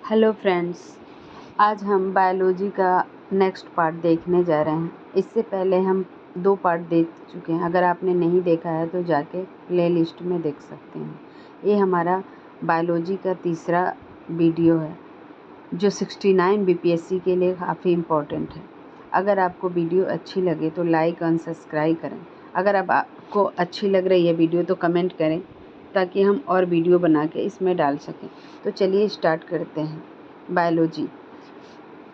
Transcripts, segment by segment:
Hello friends, आज हम biology का नेक्स्ट पार्ट देखने जा रहे हैं। इससे पहले हम 2 पार्ट देख चुके हैं। अगर आपने नहीं देखा है तो जाके प्लेलिस्ट में देख सकते हैं। ये हमारा बायोलॉजी का तीसरा वीडियो है जो 69 बीपीएससी के लिए काफ़ी इम्पोर्टेंट है। अगर आपको वीडियो अच्छी लगे तो लाइक और सब्सक्राइब करें। अगर आपको अच्छी लग रही है वीडियो तो कमेंट करें ताकि हम और वीडियो बना के इसमें डाल सकें। तो चलिए स्टार्ट करते हैं। बायोलॉजी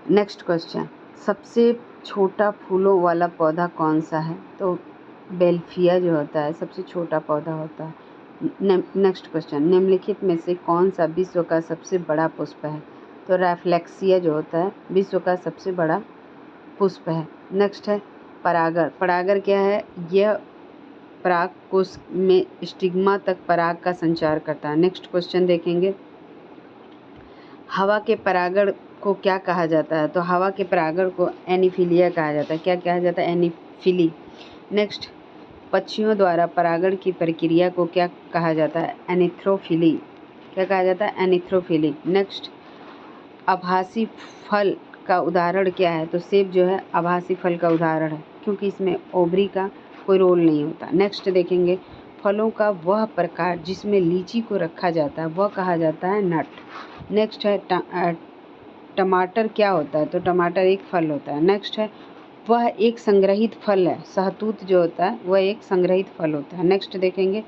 नेक्स्ट क्वेश्चन, सबसे छोटा फूलों वाला पौधा कौन सा है? तो बेल्फिया जो होता है सबसे छोटा पौधा होता है। नेक्स्ट क्वेश्चन, निम्नलिखित में से कौन सा विश्व का सबसे बड़ा पुष्प है? तो रैफ्लेक्सिया जो होता है विश्व का सबसे बड़ा पुष्प है। नेक्स्ट है परागर। परागर क्या है? यह पराग कोश में स्टिग्मा तक पराग का संचार करता है। नेक्स्ट क्वेश्चन देखेंगे, हवा के परागण को क्या कहा जाता है? तो हवा के परागण को एनीफिलिया कहा जाता है। क्या कहा जाता है? एनीफिली। नेक्स्ट, पक्षियों द्वारा परागण की प्रक्रिया को क्या कहा जाता है? एनिथ्रोफिली। क्या कहा जाता है? एनिथ्रोफिली। नेक्स्ट, आभासी फल का उदाहरण क्या है? तो सेब जो है आभासी फल का उदाहरण है क्योंकि इसमें ओवरी का कोई रोल नहीं होता। नेक्स्ट देखेंगे, फलों का वह प्रकार जिसमें लीची को रखा जाता है वह कहा जाता है नट। नेक्स्ट है टमाटर क्या होता है? तो टमाटर एक फल होता है। नेक्स्ट है वह एक संग्रहित फल है। सहतूत जो होता है वह एक संग्रहित फल होता है। नेक्स्ट देखेंगे,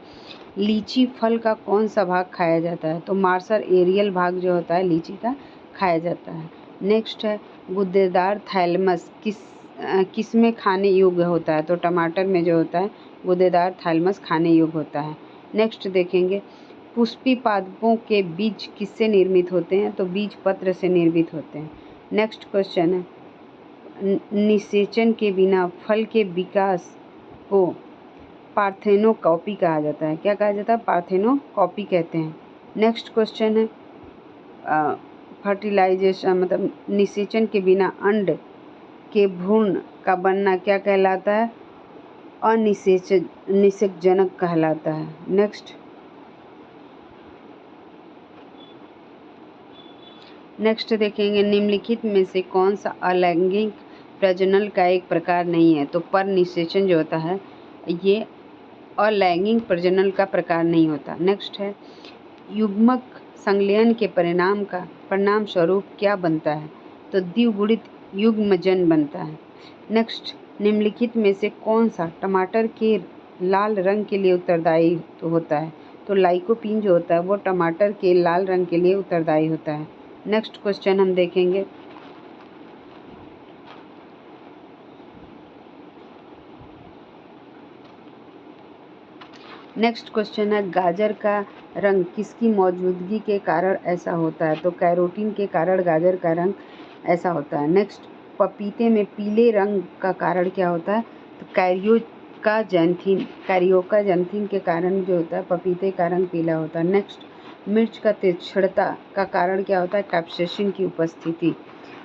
लीची फल का कौन सा भाग खाया जाता है? तो मार्सर एरियल भाग जो होता है लीची का खाया जाता है। नेक्स्ट है गुद्देदार थैलमस किस में खाने योग्य होता है? तो टमाटर में जो होता है गुद्देदार थैलमस खाने योग्य होता है। नेक्स्ट देखेंगे, पुष्पी पादपों के बीज किससे निर्मित होते हैं? तो बीज पत्र से निर्मित होते हैं। नेक्स्ट क्वेश्चन है, निषेचन के बिना फल के विकास को पार्थेनोकॉपी कहा जाता है। क्या कहा जाता है? पार्थेनोकॉपी कहते हैं। नेक्स्ट क्वेश्चन है, फर्टिलाइजेशन मतलब निषेचन के बिना अंड के भ्रूण का बनना क्या कहलाता है? अनिषेकजनक कहलाता है। नेक्स्ट देखेंगे, निम्नलिखित में से कौन सा अलैंगिक प्रजनन का एक प्रकार नहीं है? तो पर निषेचन जो होता है ये अलैंगिक प्रजनन का प्रकार नहीं होता। नेक्स्ट है, युग्मक संलयन के परिणाम स्वरूप क्या बनता है? तो द्विगुणित युग्मजन बनता है। नेक्स्ट, निम्नलिखित में से कौन सा टमाटर के लाल रंग के लिए उत्तरदायी होता है? तो लाइकोपीन जो होता है वो टमाटर के लाल रंग के लिए उत्तरदायी होता है। नेक्स्ट क्वेश्चन हम देखेंगे, नेक्स्ट क्वेश्चन है, गाजर का रंग किसकी मौजूदगी के कारण ऐसा होता है? तो कैरोटीन के कारण गाजर का रंग ऐसा होता है। नेक्स्ट, पपीते में पीले रंग का कारण क्या होता है? तो कैरियोकाजैंथीन के कारण जो होता है पपीते का रंग पीला होता है। नेक्स्ट, मिर्च का तीक्ष्णता का कारण क्या होता है? कैप्सेसिन की उपस्थिति।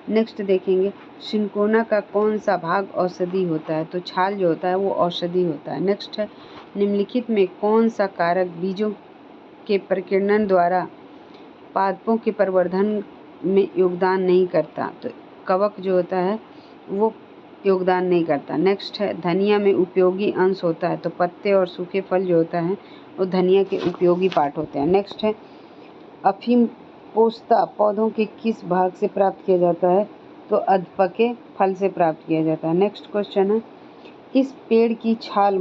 नेक्स्ट देखेंगे, सिंकोना का कौन सा भाग औषधि होता है? तो छाल जो होता है वो औषधि होता है। नेक्स्ट है, निम्नलिखित में कौन सा कारक बीजों के प्रकीर्णन द्वारा पादपों के प्रवर्धन में योगदान नहीं करता? तो कवक जो होता है वो योगदान नहीं करता। नेक्स्ट है, धनिया में उपयोगी अंश होता है। तो पत्ते और सूखे फल जो होता है वो धनिया के उपयोगी पार्ट होते हैं। नेक्स्ट है, अफीम पोस्ता पौधों के किस भाग से प्राप्त किया जाता है? तो अधपके फल से प्राप्त किया जाता है। नेक्स्ट क्वेश्चन है, किस पेड़ की छाल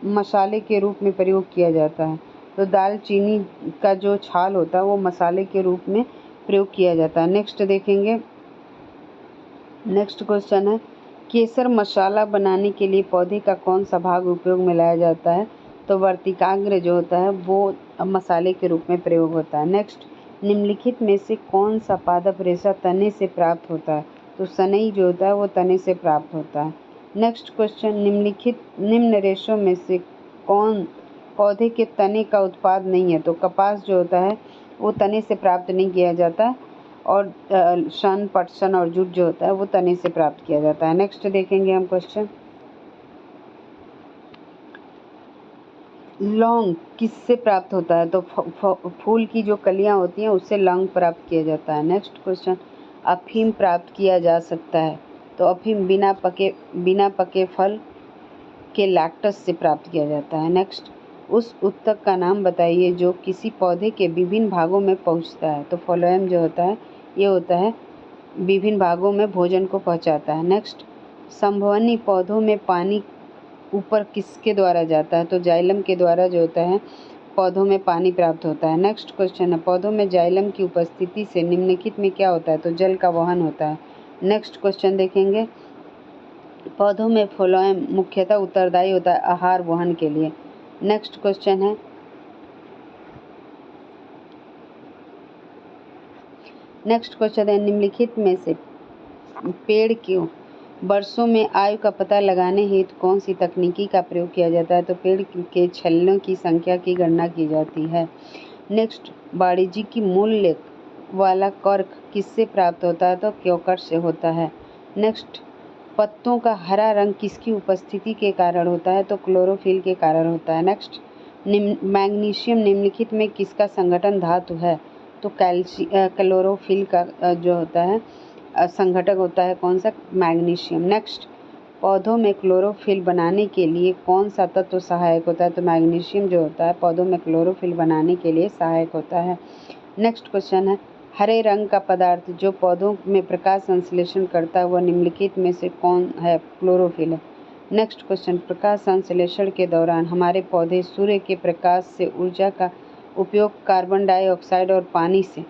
मसाले के रूप में प्रयोग किया जाता है? तो दालचीनी का जो छाल होता है वो मसाले के रूप में प्रयोग किया जाता है। नेक्स्ट देखेंगे, नेक्स्ट क्वेश्चन है, केसर मसाला बनाने के लिए पौधे का कौन सा भाग उपयोग में लाया जाता है? तो वर्तिकाग्र जो होता है वो मसाले के रूप में प्रयोग होता है। नेक्स्ट, निम्नलिखित में से कौन सा पादप रेशा तने से प्राप्त होता है? तो सनई जो होता है वो तने से प्राप्त होता है। नेक्स्ट क्वेश्चन, निम्न रेशों में से कौन पौधे के तने का उत्पाद नहीं है? तो कपास जो होता है वो तने से प्राप्त नहीं किया जाता और शन, पटसन और जूट जो होता है वो तने से प्राप्त किया जाता है। नेक्स्ट देखेंगे हम क्वेश्चन, लौंग किससे प्राप्त होता है? तो फूल की जो कलियां होती हैं उससे लौंग प्राप्त किया जाता है। नेक्स्ट क्वेश्चन, अफीम प्राप्त किया जा सकता है? तो अफीम बिना पके फल के लैक्टस से प्राप्त किया जाता है। नेक्स्ट, उस ऊतक का नाम बताइए जो किसी पौधे के विभिन्न भागों में पहुंचता है? तो फ्लोएम जो होता है ये होता है विभिन्न भागों में भोजन को पहुंचाता है। नेक्स्ट, संवहनी पौधों में पानी ऊपर किसके द्वारा जाता है? तो जाइलम के द्वारा जो होता है पौधों में पानी प्राप्त होता है। नेक्स्ट क्वेश्चन है, पौधों में जाइलम की उपस्थिति से निम्नलिखित में क्या होता है? तो जल का वहन होता है। नेक्स्ट क्वेश्चन देखेंगे, पौधों में फ्लोएम मुख्यतः उत्तरदायी होता है आहार वहन के लिए। नेक्स्ट क्वेश्चन है, निम्नलिखित में से पेड़ की वर्षों में आयु का पता लगाने हेतु कौन सी तकनीकी का प्रयोग किया जाता है? तो पेड़ के छल्लों की संख्या की गणना की जाती है। नेक्स्ट, वाणिज्यिक मूल्य वाला कर्क किससे प्राप्त होता है? तो क्योकर से होता है। नेक्स्ट, पत्तों का हरा रंग किसकी उपस्थिति के कारण होता है? तो क्लोरोफिल के कारण होता है। नेक्स्ट, मैग्नीशियम निम्नलिखित में किसका संगठन धातु है? तो क्लोरोफिल का जो होता है संघटक होता है कौन सा? मैग्नीशियम। नेक्स्ट, पौधों में क्लोरोफिल बनाने के लिए कौन सा तत्व सहायक होता है? तो मैग्नीशियम जो होता है पौधों में क्लोरोफिल बनाने के लिए सहायक होता है। नेक्स्ट क्वेश्चन है, हरे रंग का पदार्थ जो पौधों में प्रकाश संश्लेषण करता है वह निम्नलिखित में से कौन है? क्लोरोफिल है। नेक्स्ट क्वेश्चन, प्रकाश संश्लेषण के दौरान हमारे पौधे सूर्य के प्रकाश से ऊर्जा का उपयोग कार्बन डाइऑक्साइड और पानी से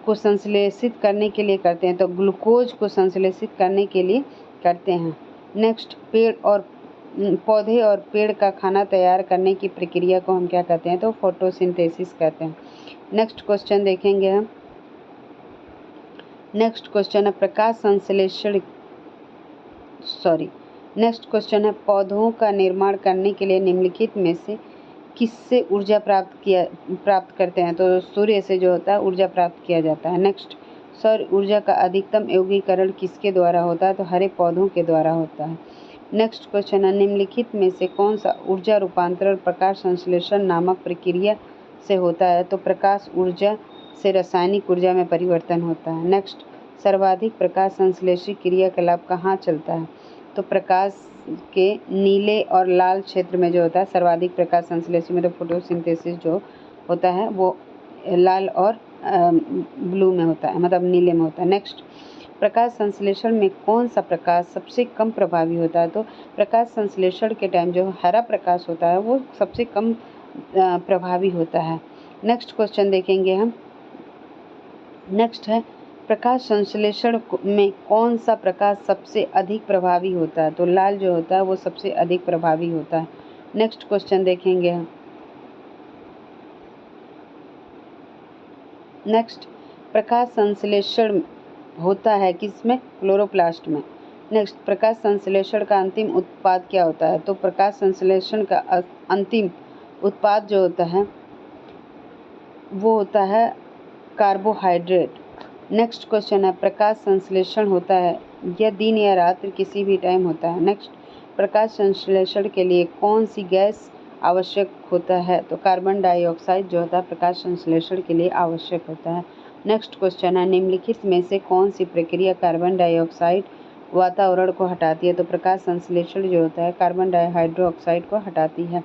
को संश्लेषित करने के लिए करते हैं। तो ग्लूकोज को संश्लेषित करने के लिए करते हैं। नेक्स्ट, पौधे और पेड़ का खाना तैयार करने की प्रक्रिया को हम क्या कहते हैं? तो फोटोसिंथेसिस कहते हैं। नेक्स्ट क्वेश्चन देखेंगे हम। नेक्स्ट क्वेश्चन है नेक्स्ट क्वेश्चन है, पौधों का निर्माण करने के लिए निम्नलिखित में से किससे ऊर्जा प्राप्त करते हैं? तो सूर्य से जो होता है ऊर्जा प्राप्त किया जाता है। नेक्स्ट, सौर ऊर्जा का अधिकतम यौगिकरण किसके द्वारा होता है? तो हरे पौधों के द्वारा होता है। नेक्स्ट क्वेश्चन है, निम्नलिखित में से कौन सा ऊर्जा रूपांतरण प्रकाश संश्लेषण नामक प्रक्रिया से होता है? तो प्रकाश ऊर्जा से रासायनिक ऊर्जा में परिवर्तन होता है। नेक्स्ट, सर्वाधिक प्रकाश संश्लेषी क्रियाकलाप कहाँ चलता है? तो प्रकाश के नीले और लाल क्षेत्र में जो होता है सर्वाधिक प्रकाश संश्लेषी में, तो फोटोसिंथेसिस जो होता है वो लाल और ब्लू में होता है, मतलब नीले में होता है। नेक्स्ट, प्रकाश संश्लेषण में कौन सा प्रकाश सबसे कम प्रभावी होता है? तो प्रकाश संश्लेषण के टाइम जो हरा प्रकाश होता है वो सबसे कम प्रभावी होता है। नेक्स्ट क्वेश्चन देखेंगे हम। नेक्स्ट है, प्रकाश संश्लेषण में कौन सा प्रकाश सबसे अधिक प्रभावी होता है? तो लाल जो होता है वो सबसे अधिक प्रभावी होता है। नेक्स्ट क्वेश्चन देखेंगे हम। नेक्स्ट, प्रकाश संश्लेषण होता है किसमें? क्लोरोप्लास्ट में। नेक्स्ट, प्रकाश संश्लेषण का अंतिम उत्पाद क्या होता है? तो प्रकाश संश्लेषण का अंतिम उत्पाद जो होता है वो होता है कार्बोहाइड्रेट। नेक्स्ट क्वेश्चन है, प्रकाश संश्लेषण होता है या दिन या रात्रि किसी भी टाइम होता है? नेक्स्ट, प्रकाश संश्लेषण के लिए कौन सी गैस आवश्यक होता है? तो कार्बन डाइऑक्साइड जो होता है प्रकाश संश्लेषण के लिए आवश्यक होता है। नेक्स्ट क्वेश्चन है, निम्नलिखित में से कौन सी प्रक्रिया कार्बन डाइऑक्साइड वातावरण को हटाती है? तो प्रकाश संश्लेषण जो होता है कार्बन डाइहाइड्रोक्साइड को हटाती है।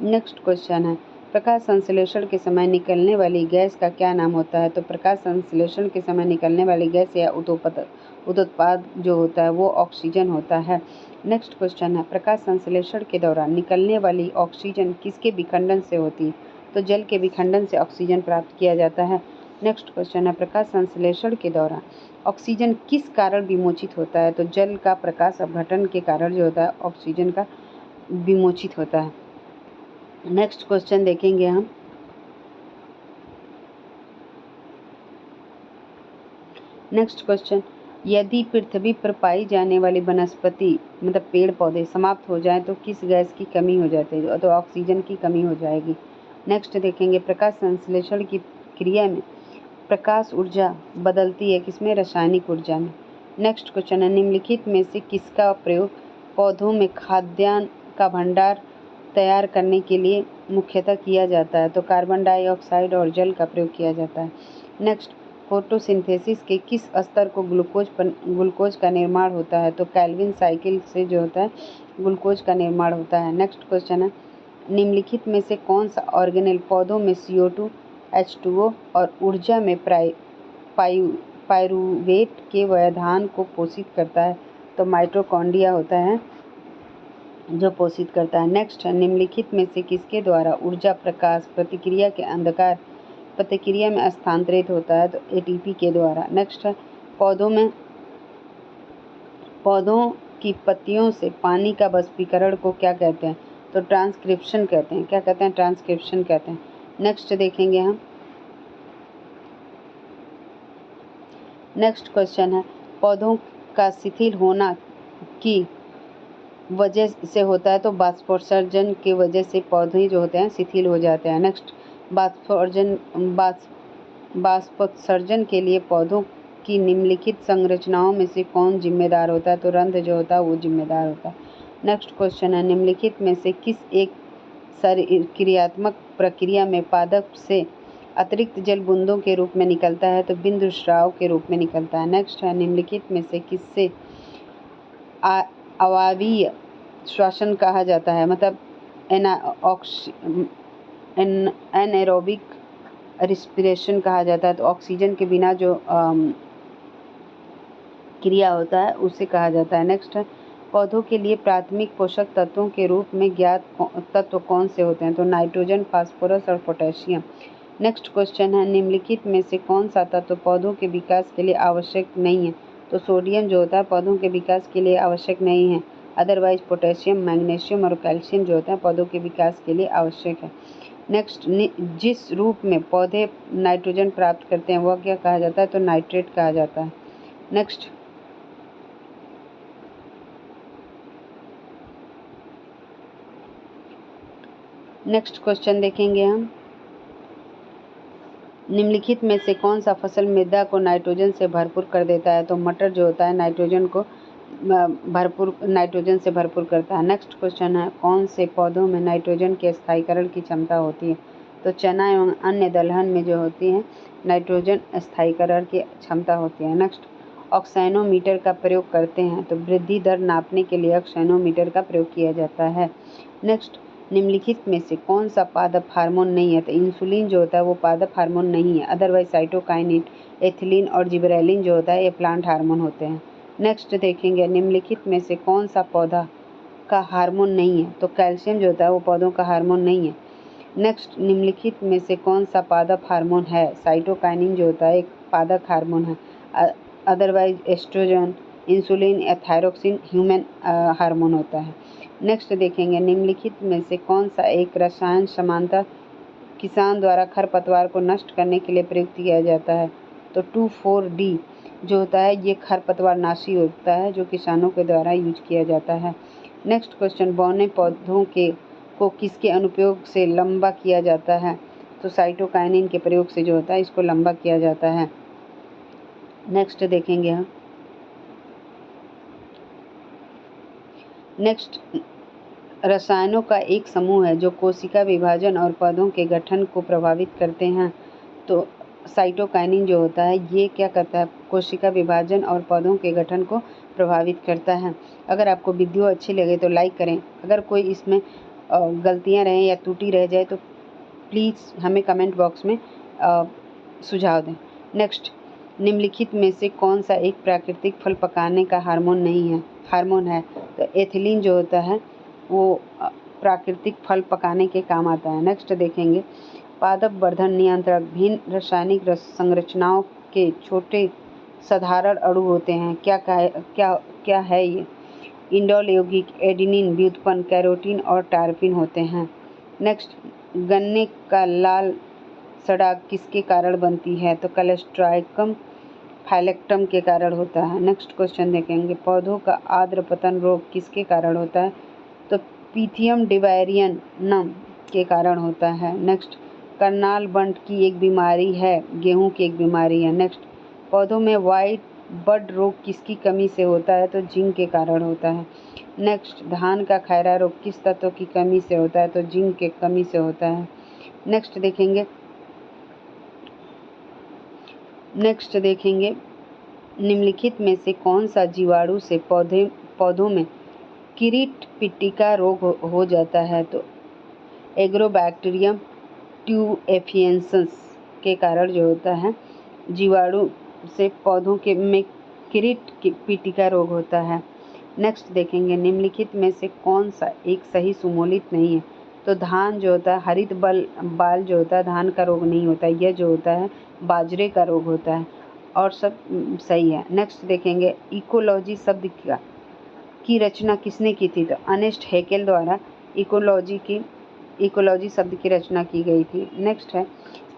नेक्स्ट क्वेश्चन है, प्रकाश संश्लेषण के समय निकलने वाली गैस का क्या नाम होता है? तो प्रकाश संश्लेषण के समय निकलने वाली गैस या उत्पाद जो होता है वो ऑक्सीजन होता है। नेक्स्ट क्वेश्चन है, प्रकाश संश्लेषण के दौरान निकलने वाली ऑक्सीजन किसके विखंडन से होती है? तो जल के विखंडन से ऑक्सीजन प्राप्त किया जाता है। नेक्स्ट क्वेश्चन है, प्रकाश संश्लेषण के दौरान ऑक्सीजन किस कारण विमोचित होता है? तो जल का प्रकाश अपघटन के कारण जो होता है ऑक्सीजन का विमोचित होता है। नेक्स्ट क्वेश्चन देखेंगे हम। नेक्स्ट क्वेश्चन, यदि पृथ्वी पर पाई जाने वाली वनस्पति मतलब पेड़ पौधे समाप्त हो जाएं तो किस गैस की कमी हो जाती है? तो ऑक्सीजन की कमी हो जाएगी। नेक्स्ट देखेंगे, प्रकाश संश्लेषण की क्रिया में प्रकाश ऊर्जा बदलती है किसमें? रासायनिक ऊर्जा में। नेक्स्ट क्वेश्चन है, निम्नलिखित में से किसका प्रयोग पौधों में खाद्यान्न का भंडार तैयार करने के लिए मुख्यतः किया जाता है? तो कार्बन डाइऑक्साइड और जल का प्रयोग किया जाता है। नेक्स्ट, फोटोसिंथेसिस के किस स्तर को ग्लूकोज का निर्माण होता है? तो केल्विन साइकिल से जो होता है ग्लूकोज का निर्माण होता है। नेक्स्ट क्वेश्चन है, निम्नलिखित में से कौन सा ऑर्गेनेल पौधों में CO2, H2O और ऊर्जा में पाइरूवेट के व्यवधान को पोषित करता है? तो माइटोकॉन्ड्रिया होता है जो पोषित करता है। नेक्स्ट, निम्नलिखित में से किसके द्वारा ऊर्जा प्रकाश प्रतिक्रिया के अंधकार प्रतिक्रिया में स्थानांतरित होता है? तो ATP के द्वारा। नेक्स्ट है, पौधों की पत्तियों से पानी का वाष्पीकरण को क्या कहते हैं? तो ट्रांसक्रिप्शन कहते हैं। क्या कहते हैं? ट्रांसक्रिप्शन कहते हैं। नेक्स्ट देखेंगे हम, नेक्स्ट क्वेश्चन है, पौधों का शिथिल होना की वजह से होता है? तो वाष्पोत्सर्जन की वजह से पौधे जो होते हैं शिथिल हो जाते हैं। नेक्स्ट, वाष्पोत्सर्जन के लिए पौधों की निम्नलिखित संरचनाओं में से कौन जिम्मेदार होता है? तो रंध्र जो होता है वो जिम्मेदार होता है। नेक्स्ट क्वेश्चन है, निम्नलिखित में से किस एक क्रियात्मक प्रक्रिया में पादप से अतिरिक्त जल बूंदों के रूप में निकलता है? तो बिंदु स्राव के रूप में निकलता है। नेक्स्ट है, निम्नलिखित में से किससे अवायवीय श्वसन कहा जाता है? मतलब एनाएरोबिक रिस्पिरेशन कहा जाता है। तो ऑक्सीजन के बिना जो क्रिया होता है उसे कहा जाता है। नेक्स्ट है, पौधों के लिए प्राथमिक पोषक तत्वों के रूप में ज्ञात तत्व कौन से होते हैं? तो नाइट्रोजन, फास्फोरस और पोटेशियम। नेक्स्ट क्वेश्चन है, निम्नलिखित में से कौन सा तत्व पौधों के विकास के लिए आवश्यक नहीं है? तो सोडियम जो होता है पौधों के विकास के लिए आवश्यक नहीं है। अदरवाइज पोटेशियम, मैग्नीशियम और कैल्शियम जो होता है पौधों के विकास के लिए आवश्यक है। नेक्स्ट, जिस रूप में पौधे नाइट्रोजन प्राप्त करते हैं वह क्या कहा जाता है? तो नाइट्रेट कहा जाता है। नेक्स्ट, नेक्स्ट क्वेश्चन देखेंगे हम, निम्नलिखित में से कौन सा फसल मृदा को नाइट्रोजन से भरपूर कर देता है? तो मटर जो होता है नाइट्रोजन को नाइट्रोजन से भरपूर करता है। नेक्स्ट क्वेश्चन है, कौन से पौधों में नाइट्रोजन के स्थायीकरण की क्षमता होती है? तो चना एवं अन्य दलहन में जो होती है नाइट्रोजन स्थायीकरण की क्षमता होती है। नेक्स्ट, ऑक्सैनोमीटर का प्रयोग करते हैं तो वृद्धि दर नापने के लिए ऑक्सैनोमीटर का प्रयोग किया जाता है। नेक्स्ट, निम्नलिखित में से कौन सा पादप हार्मोन नहीं है? तो इंसुलिन जो होता है वो पादप हार्मोन नहीं है। अदरवाइज साइटोकाइनिन, एथिलीन और जिबरेलिन जो होता है ये प्लांट हार्मोन होते हैं। नेक्स्ट देखेंगे, निम्नलिखित में से कौन सा पौधा का हार्मोन नहीं है? तो कैल्शियम जो होता है वो पौधों का हार्मोन नहीं है। नेक्स्ट, निम्नलिखित में से कौन सा पादप हार्मोन है? साइटोकाइनिन जो होता है एक पादप हार्मोन है। अदरवाइज एस्ट्रोजन, इंसुलिन या थायरोक्सिन ह्यूमन हार्मोन होता है। नेक्स्ट देखेंगे, निम्नलिखित में से कौन सा एक रसायन समानता किसान द्वारा खरपतवार को नष्ट करने के लिए प्रयुक्त किया जाता है? तो 2,4-D जो होता है ये खरपतवार नाशी होता है जो किसानों के द्वारा यूज किया जाता है। नेक्स्ट क्वेश्चन, बौने पौधों को किसके अनुप्रयोग से लंबा किया जाता है? तो साइटोकाइनिन के प्रयोग से जो होता है इसको लंबा किया जाता है। नेक्स्ट देखेंगे हम, नेक्स्ट, रसायनों का एक समूह है जो कोशिका विभाजन और पौधों के गठन को प्रभावित करते हैं। तो साइटोकाइनिन जो होता है ये क्या करता है? कोशिका विभाजन और पौधों के गठन को प्रभावित करता है। अगर आपको वीडियो अच्छी लगे तो लाइक करें। अगर कोई इसमें गलतियां रहें या त्रुटि रह जाए तो प्लीज़ हमें कमेंट बॉक्स में सुझाव दें। नेक्स्ट, निम्नलिखित में से कौन सा एक प्राकृतिक फल पकाने का हार्मोन है? तो एथिलीन जो होता है वो प्राकृतिक फल पकाने के काम आता है। नेक्स्ट देखेंगे, पादप वर्धन नियंत्रक भिन्न रासायनिक संरचनाओं के छोटे साधारण अणु होते हैं। क्या है ये? इंडोल यौगिक, एडेनिन व्युत्पन्न, कैरोटीन और टार्पिन होते हैं। नेक्स्ट, गन्ने का लाल सड़ा किसके कारण बनती है? तो क्लोस्ट्राइकम फाइलेक्टम के कारण होता है। नेक्स्ट क्वेश्चन देखेंगे, पौधों का आर्द्र पतन रोग किसके कारण होता है? तो पिथियम डिवायरियनम के कारण होता है। नेक्स्ट, करनाल बंट की एक बीमारी है, गेहूं की एक बीमारी है। नेक्स्ट, पौधों में व्हाइट बड रोग किसकी कमी से होता है? तो जिंक के कारण होता है। नेक्स्ट, धान का खैरा रोग किस तत्व की कमी से होता है? तो जिंक के कमी से होता है। नेक्स्ट देखेंगे निम्नलिखित में से कौन सा जीवाणु से पौधों में कीट पिटिका रोग हो जाता है? तो एग्रोबैक्टीरियम ट्यूएफिएंसिस के कारण जो होता है जीवाणु से पौधों के में कीट पिटिका रोग होता है। नेक्स्ट देखेंगे निम्नलिखित में से कौन सा एक सही सुमोलित नहीं है? तो धान जो होता है हरित बाल जो होता है धान का रोग नहीं होता है, यह जो होता है बाजरे का रोग होता है, और सब सही है। नेक्स्ट देखेंगे इकोलॉजी शब्द की रचना किसने की थी? तो अर्नेस्ट हैकेल द्वारा इकोलॉजी शब्द की रचना की गई थी। नेक्स्ट है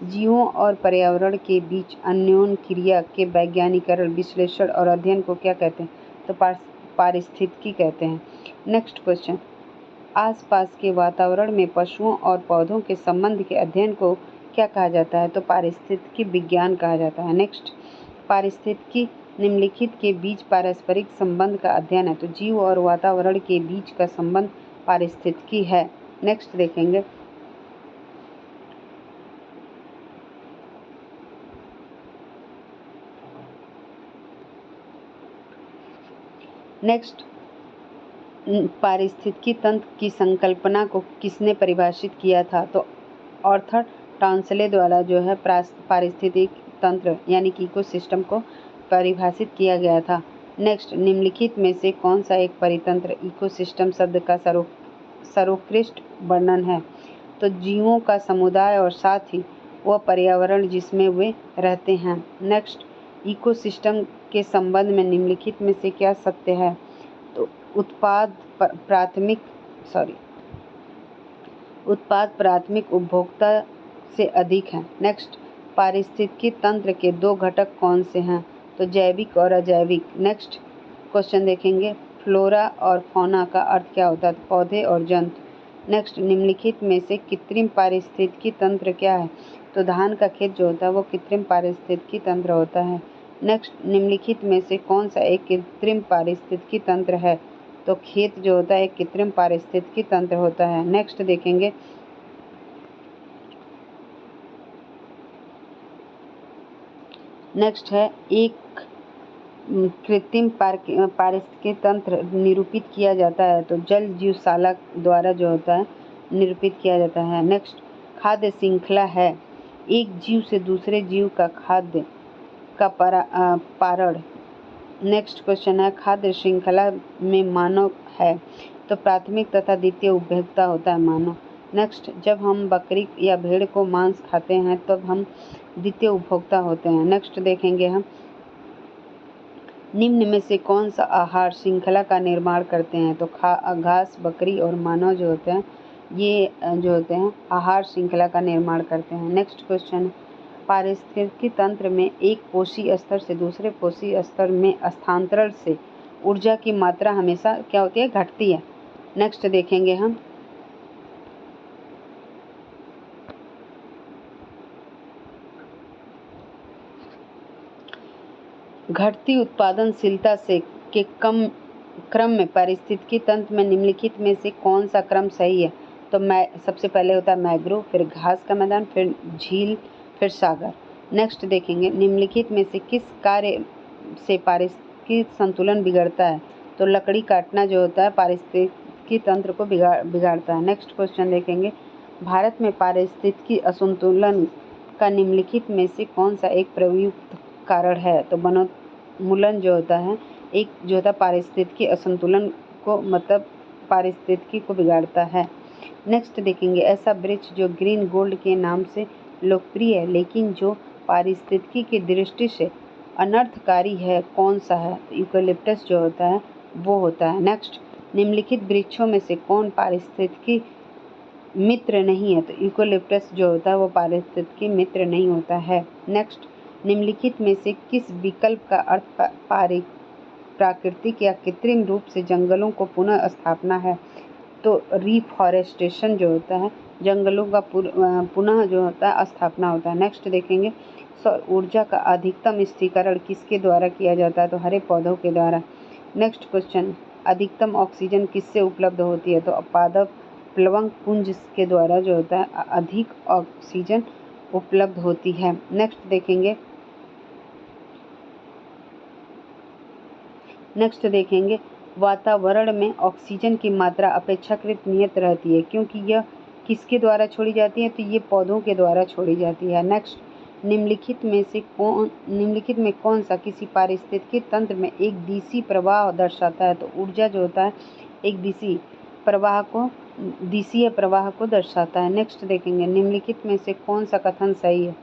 जीवों और पर्यावरण के बीच अन्योन्य क्रिया के वैज्ञानिकरण, विश्लेषण और अध्ययन को क्या कहते हैं? तो पारिस्थितिकी कहते हैं। नेक्स्ट क्वेश्चन, आसपास के वातावरण में पशुओं और पौधों के संबंध के अध्ययन को क्या कहा जाता है? तो पारिस्थितिकी विज्ञान कहा जाता है। नेक्स्ट, पारिस्थितिकी निम्नलिखित के बीच पारस्परिक संबंध का अध्ययन है, तो जीव और वातावरण के बीच का संबंध पारिस्थितिकी है। नेक्स्ट देखेंगे पारिस्थितिकी तंत्र की संकल्पना को किसने परिभाषित किया था? तो आर्थर टॉन्सले द्वारा जो है पारिस्थितिक तंत्र यानी कि इकोसिस्टम को परिभाषित किया गया था। नेक्स्ट, निम्नलिखित में से कौन सा एक परितंत्र इकोसिस्टम शब्द का सर्वोत्कृष्ट वर्णन है? तो जीवों का समुदाय और साथ ही वह पर्यावरण जिसमें वे रहते हैं। नेक्स्ट, इकोसिस्टम के संबंध में निम्नलिखित में से क्या सत्य है? तो उत्पाद प्राथमिक उपभोक्ता से अधिक है। नेक्स्ट, पारिस्थितिकी तंत्र के दो घटक कौन से हैं? तो जैविक और अजैविक। नेक्स्ट क्वेश्चन देखेंगे फ्लोरा और फौना का अर्थ क्या होता है? पौधे और जंतु। नेक्स्ट, निम्नलिखित में से कृत्रिम पारिस्थितिकी तंत्र क्या है? तो धान का खेत जो होता है वो कृत्रिम पारिस्थितिकी तंत्र होता है। नेक्स्ट, निम्नलिखित में से कौन सा एक कृत्रिम पारिस्थितिकी तंत्र है? तो खेत जो होता है एक कृत्रिम पारिस्थितिकी तंत्र होता है। नेक्स्ट देखेंगे नेक्स्ट है एक कृत्रिम पारिस्थितिकी तंत्र निरूपित किया जाता है, तो जल जीवशाला द्वारा जो होता है निरूपित किया जाता है। नेक्स्ट, खाद्य श्रृंखला है एक जीव से दूसरे जीव का खाद्य का पारण। नेक्स्ट क्वेश्चन है खाद्य श्रृंखला में मानव है, तो प्राथमिक तथा द्वितीय उपभोक्ता होता है मानव। नेक्स्ट, जब हम बकरी या भेड़ को मांस खाते हैं तब हम द्वितीय उपभोक्ता होते हैं। नेक्स्ट देखेंगे हम निम्न में से कौन सा आहार श्रृंखला का निर्माण करते हैं? तो घास, बकरी और मानव जो होते हैं ये जो होते हैं आहार श्रृंखला का निर्माण करते हैं। नेक्स्ट क्वेश्चन, पारिस्थितिकी तंत्र में एक पोषी स्तर से दूसरे पोषी स्तर में स्थानांतरण से ऊर्जा की मात्रा हमेशा क्या होती है? घटती है। नेक्स्ट देखेंगे हम घटती उत्पादनशीलता से के क्रम में पारिस्थितिकी तंत्र में निम्नलिखित में से कौन सा क्रम सही है? तो सबसे पहले होता है मैंग्रोव, फिर घास का मैदान, फिर झील, फिर सागर। नेक्स्ट देखेंगे निम्नलिखित में से किस कार्य से पारिस्थितिकी संतुलन बिगड़ता है? तो लकड़ी काटना जो होता है पारिस्थितिकी तंत्र को बिगाड़ता है। नेक्स्ट क्वेश्चन देखेंगे भारत में पारिस्थितिकी असंतुलन का निम्नलिखित में से कौन सा एक प्रयुक्त कारण है? तो वनोन्मूलन जो होता है एक जो होता है पारिस्थितिकी असंतुलन को मतलब पारिस्थितिकी को बिगाड़ता है। नेक्स्ट देखेंगे ऐसा वृक्ष जो ग्रीन गोल्ड के नाम से लोकप्रिय है लेकिन जो पारिस्थितिकी की दृष्टि से अनर्थकारी है कौन सा है? तो यूकेलिप्टस जो होता है वो होता है। नेक्स्ट, निम्नलिखित वृक्षों में से कौन पारिस्थितिकी मित्र नहीं है? तो यूकेलिप्टस जो होता है वो पारिस्थितिकी मित्र नहीं होता है। नेक्स्ट, निम्नलिखित में से किस विकल्प का अर्थ प्राकृतिक या कृत्रिम रूप से जंगलों को पुनः स्थापना है? तो रिफॉरेस्टेशन जो होता है जंगलों का पुनः जो होता है स्थापना होता है। नेक्स्ट देखेंगे सौर ऊर्जा का अधिकतम स्थिरीकरण किसके द्वारा किया जाता है? तो हरे पौधों के द्वारा। नेक्स्ट क्वेश्चन, अधिकतम ऑक्सीजन किससे उपलब्ध होती है? तो पादप प्लवंग पुंज के द्वारा जो होता है अधिक ऑक्सीजन उपलब्ध होती है। नेक्स्ट देखेंगे वातावरण में ऑक्सीजन की मात्रा अपेक्षाकृत नियत रहती है, क्योंकि यह किसके द्वारा छोड़ी जाती है? तो ये पौधों के द्वारा छोड़ी जाती है। नेक्स्ट, निम्नलिखित में कौन सा किसी पारिस्थितिकी तंत्र में एक दिशीय प्रवाह दर्शाता है? तो ऊर्जा जो होता है एक दिशीय प्रवाह को दर्शाता है। नेक्स्ट देखेंगे निम्नलिखित में से कौन सा कथन सही है?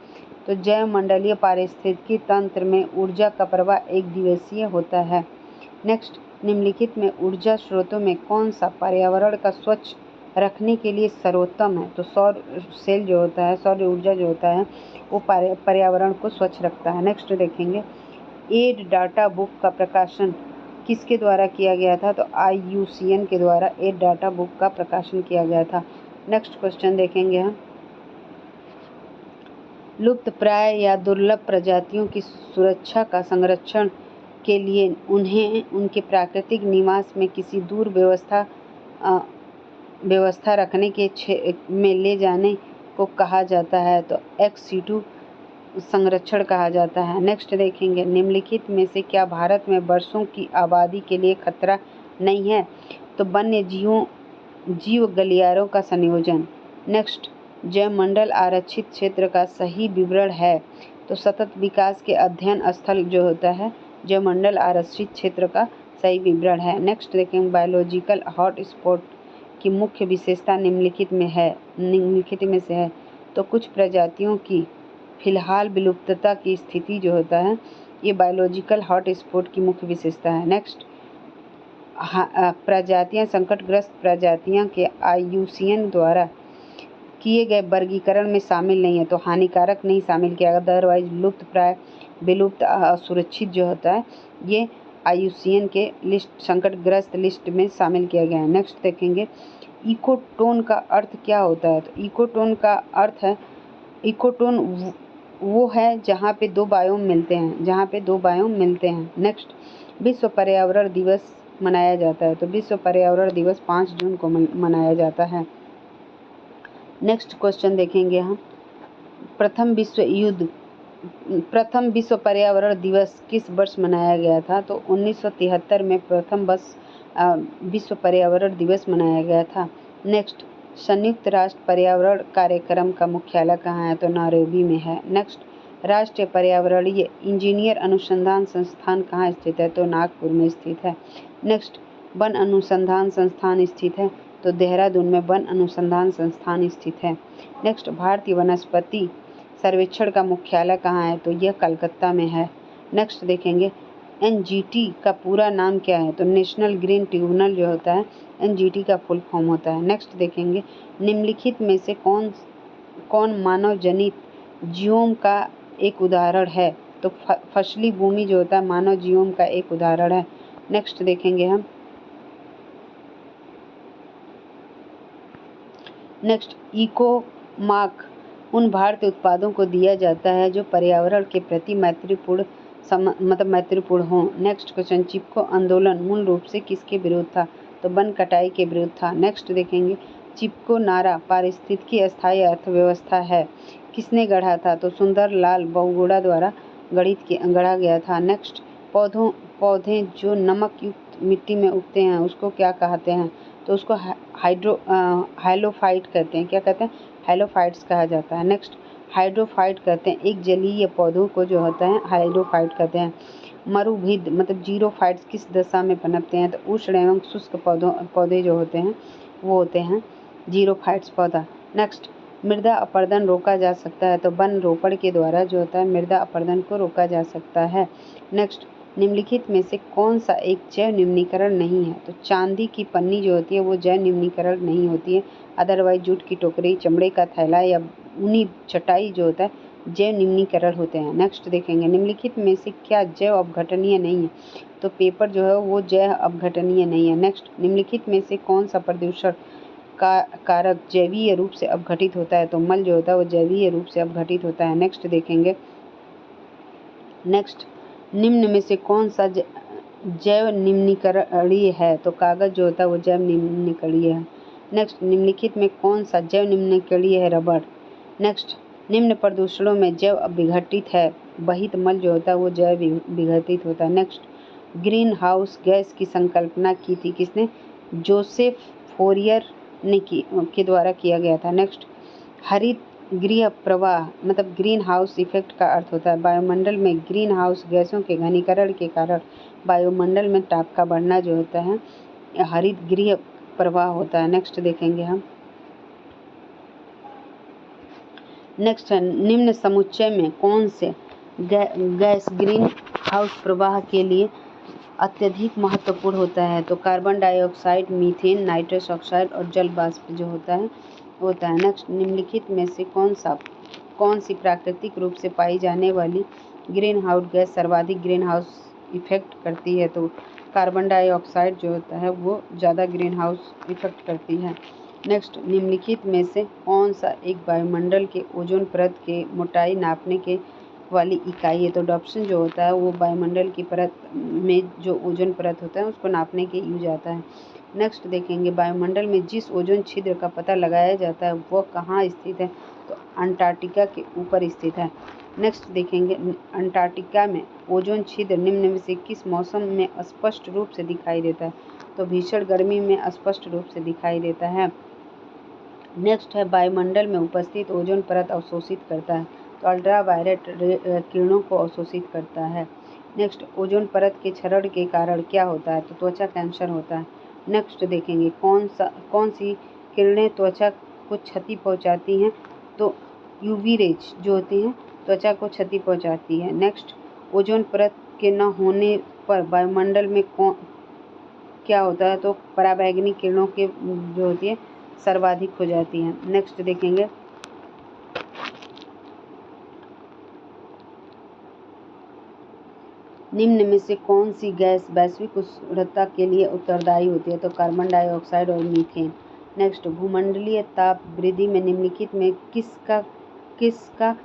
तो जैवमंडलीय पारिस्थितिकी तंत्र में ऊर्जा का प्रवाह एक दिवसीय होता है। नेक्स्ट, निम्नलिखित में ऊर्जा स्रोतों में कौन सा पर्यावरण का स्वच्छ रखने के लिए सर्वोत्तम है? तो सौर सेल जो होता है, सौर ऊर्जा जो होता है वो पर्यावरण को स्वच्छ रखता है। नेक्स्ट देखेंगे एड डाटा बुक का प्रकाशन किसके द्वारा किया गया था? तो IUCN के द्वारा एड डाटा बुक का प्रकाशन किया गया था। नेक्स्ट क्वेश्चन देखेंगे हम, लुप्त प्राय या दुर्लभ प्रजातियों की सुरक्षा का संरक्षण के लिए उन्हें उनके प्राकृतिक निवास में किसी दूर व्यवस्था रखने के में ले जाने को कहा जाता है? तो ex situ संरक्षण कहा जाता है। नेक्स्ट देखेंगे निम्नलिखित में से क्या भारत में वर्षों की आबादी के लिए खतरा नहीं है? तो वन्य जीव गलियारों का संयोजन। नेक्स्ट, जैवमंडल आरक्षित क्षेत्र का सही विवरण है? तो सतत विकास के अध्ययन स्थल जो होता है जैवमंडल आरक्षित क्षेत्र का सही विवरण है। नेक्स्ट देखेंगे बायोलॉजिकल हॉट स्पॉट की मुख्य विशेषता निम्नलिखित में से है? तो कुछ प्रजातियों की फिलहाल विलुप्तता की स्थिति जो होता है ये बायोलॉजिकल हॉट स्पॉट की मुख्य विशेषता है। नेक्स्ट, प्रजातियां संकटग्रस्त प्रजातियां के IUCN द्वारा किए गए वर्गीकरण में शामिल नहीं है, तो हानिकारक नहीं शामिल किया गया, अदरवाइज लुप्त प्राय विलुप्त असुरक्षित जो होता है ये IUCN के लिस्ट संकटग्रस्त लिस्ट में शामिल किया गया है। नेक्स्ट देखेंगे इकोटोन का अर्थ क्या होता है? तो इकोटोन का अर्थ है इकोटोन वो है जहाँ पे दो बायोम मिलते हैं। नेक्स्ट, विश्व पर्यावरण दिवस मनाया जाता है? तो विश्व पर्यावरण दिवस 5 जून को मनाया जाता है। नेक्स्ट क्वेश्चन देखेंगे हम, प्रथम विश्व पर्यावरण दिवस किस वर्ष मनाया गया था? तो 1973 में प्रथम विश्व पर्यावरण दिवस मनाया गया था। नेक्स्ट, संयुक्त राष्ट्र पर्यावरण कार्यक्रम का मुख्यालय कहाँ है? तो नायरोबी में है। नेक्स्ट, राष्ट्रीय पर्यावरणीय इंजीनियर अनुसंधान संस्थान कहाँ स्थित है? तो नागपुर में स्थित है। नेक्स्ट, वन अनुसंधान संस्थान स्थित है? तो देहरादून में वन अनुसंधान संस्थान स्थित है। नेक्स्ट, भारतीय वनस्पति सर्वेक्षण का मुख्यालय कहाँ है? तो यह कलकत्ता में है। नेक्स्ट देखेंगे NGT का पूरा नाम क्या है? तो नेशनल ग्रीन ट्रिब्यूनल जो होता है NGT का फुल फॉर्म होता है। नेक्स्ट देखेंगे निम्नलिखित में से कौन मानव जनित जीवों का एक उदाहरण है? तो फसली भूमि जो होता है मानव जीवों का एक उदाहरण है। नेक्स्ट देखेंगे हम, नेक्स्ट, इको मार्क उन भारतीय उत्पादों को दिया जाता है जो पर्यावरण के प्रति मैत्रीपूर्ण हों। नेक्स्ट क्वेश्चन, चिपको आंदोलन मूल रूप से किसके विरुद्ध था? तो वन कटाई के विरुद्ध था। नेक्स्ट देखेंगे चिपको नारा पारिस्थितिकी अस्थायी अर्थव्यवस्था है किसने गढ़ा था? तो सुंदरलाल बहुगुणा द्वारा गढ़ा गया था। नेक्स्ट, पौधे जो नमक युक्त मिट्टी में उगते हैं उसको क्या कहते हैं? तो उसको हाइलोफाइट कहते हैं। क्या कहते हैं? हाइलोफाइट्स कहा जाता है। नेक्स्ट, हाइड्रोफाइट कहते हैं एक जलीय पौधों को जो होता है हाइड्रोफाइट कहते हैं। मरुभिद जीरोफाइट्स किस दशा में पनपते हैं? तो उष्ण एवं शुष्क पौधे जो होते हैं वो होते हैं जीरोफाइट्स पौधा। नेक्स्ट, मृदा अपरदन रोका जा सकता है? तो वन रोपण के द्वारा जो होता है मृदा अपरदन को रोका जा सकता है। नेक्स्ट, निम्नलिखित में से कौन सा एक जैव निम्नीकरण नहीं है? तो चांदी की पन्नी जो होती है वो जैव निम्नीकरण नहीं होती है, अदरवाइज जूट की टोकरी, चमड़े का थैला या ऊनी चटाई जो होता है जैव निम्नीकरण होते हैं। नेक्स्ट देखेंगे निम्नलिखित में से क्या जैव अपघटनीय नहीं है? तो पेपर जो है वो जैव अपघटनीय नहीं है। नेक्स्ट, निम्नलिखित में से कौन सा प्रदूषण कारक जैवीय रूप से अपघटित होता है? तो मल जो होता है वो जैवीय रूप से अपघटित होता है। नेक्स्ट देखेंगे, नेक्स्ट, निम्न में से कौन सा जैव निम्नीकरणीय है, तो कागज जो होता है वो जैव निम्नीकरणीय है। नेक्स्ट, निम्नलिखित में कौन सा जैव निम्नीकरणीय है? रबड़। नेक्स्ट, निम्न प्रदूषणों में जैव विघटित है, बहित मल जो होता है वो जैव विघटित होता है। नेक्स्ट, ग्रीन हाउस गैस की संकल्पना की थी किसने? जोसेफ फोरियर ने के द्वारा किया गया था। नेक्स्ट, हरित गृह प्रवाह मतलब ग्रीन हाउस इफेक्ट का अर्थ होता है वायुमंडल में ग्रीन हाउस गैसों के घनीकरण के कारण वायुमंडल में ताप का बढ़ना जो होता है हरित गृह प्रवाह होता है। नेक्स्ट देखेंगे हम। नेक्स्ट है, निम्न समुच्चय में कौन से गैस ग्रीन हाउस प्रवाह के लिए अत्यधिक महत्वपूर्ण होता है? तो carbon dioxide, methane, nitrous oxide और जल वाष्प जो होता है। नेक्स्ट, निम्नलिखित में से कौन सी प्राकृतिक रूप से पाई जाने वाली ग्रीन हाउस गैस सर्वाधिक ग्रीन हाउस इफेक्ट करती है? तो कार्बन डाइऑक्साइड जो होता है वो ज़्यादा ग्रीन हाउस इफेक्ट करती है। नेक्स्ट, निम्नलिखित में से कौन सा एक वायुमंडल के ओजोन परत के मोटाई नापने के वाली इकाई है? तो डॉप्सन जो होता है वो वायुमंडल की परत में जो ओजोन परत होता है उसको नापने के यूज आता है। नेक्स्ट देखेंगे, वायुमंडल में जिस ओजोन छिद्र का पता लगाया जाता है वह कहाँ स्थित है? तो अंटार्कटिका के ऊपर स्थित है। नेक्स्ट देखेंगे, अंटार्कटिका में ओजोन छिद्र निम्न में से किस मौसम में स्पष्ट रूप से दिखाई देता है? तो भीषण गर्मी में स्पष्ट रूप से दिखाई देता है। नेक्स्ट है, वायुमंडल में उपस्थित ओजोन परत अवशोषित करता है, तो अल्ट्रावायलेट किरणों को अवशोषित करता है। नेक्स्ट, ओजोन परत के क्षरण के कारण क्या होता है? तो त्वचा कैंसर होता है। नेक्स्ट देखेंगे, कौन सी किरणें त्वचा को क्षति पहुंचाती हैं? तो यूवी रेज जो होती हैं त्वचा को क्षति पहुंचाती है। नेक्स्ट, ओजोन परत के न होने पर वायुमंडल में क्या होता है? तो पराबैंगनी किरणों के जो होती है सर्वाधिक हो जाती हैं। नेक्स्ट देखेंगे, निम्न में से कौन सी गैस वैश्विक उष्णता के लिए उत्तरदायी होती है? तो कार्बन डाइऑक्साइड और मीथेन। नेक्स्ट, भूमंडलीय ताप वृद्धि में निम्नलिखित में किसका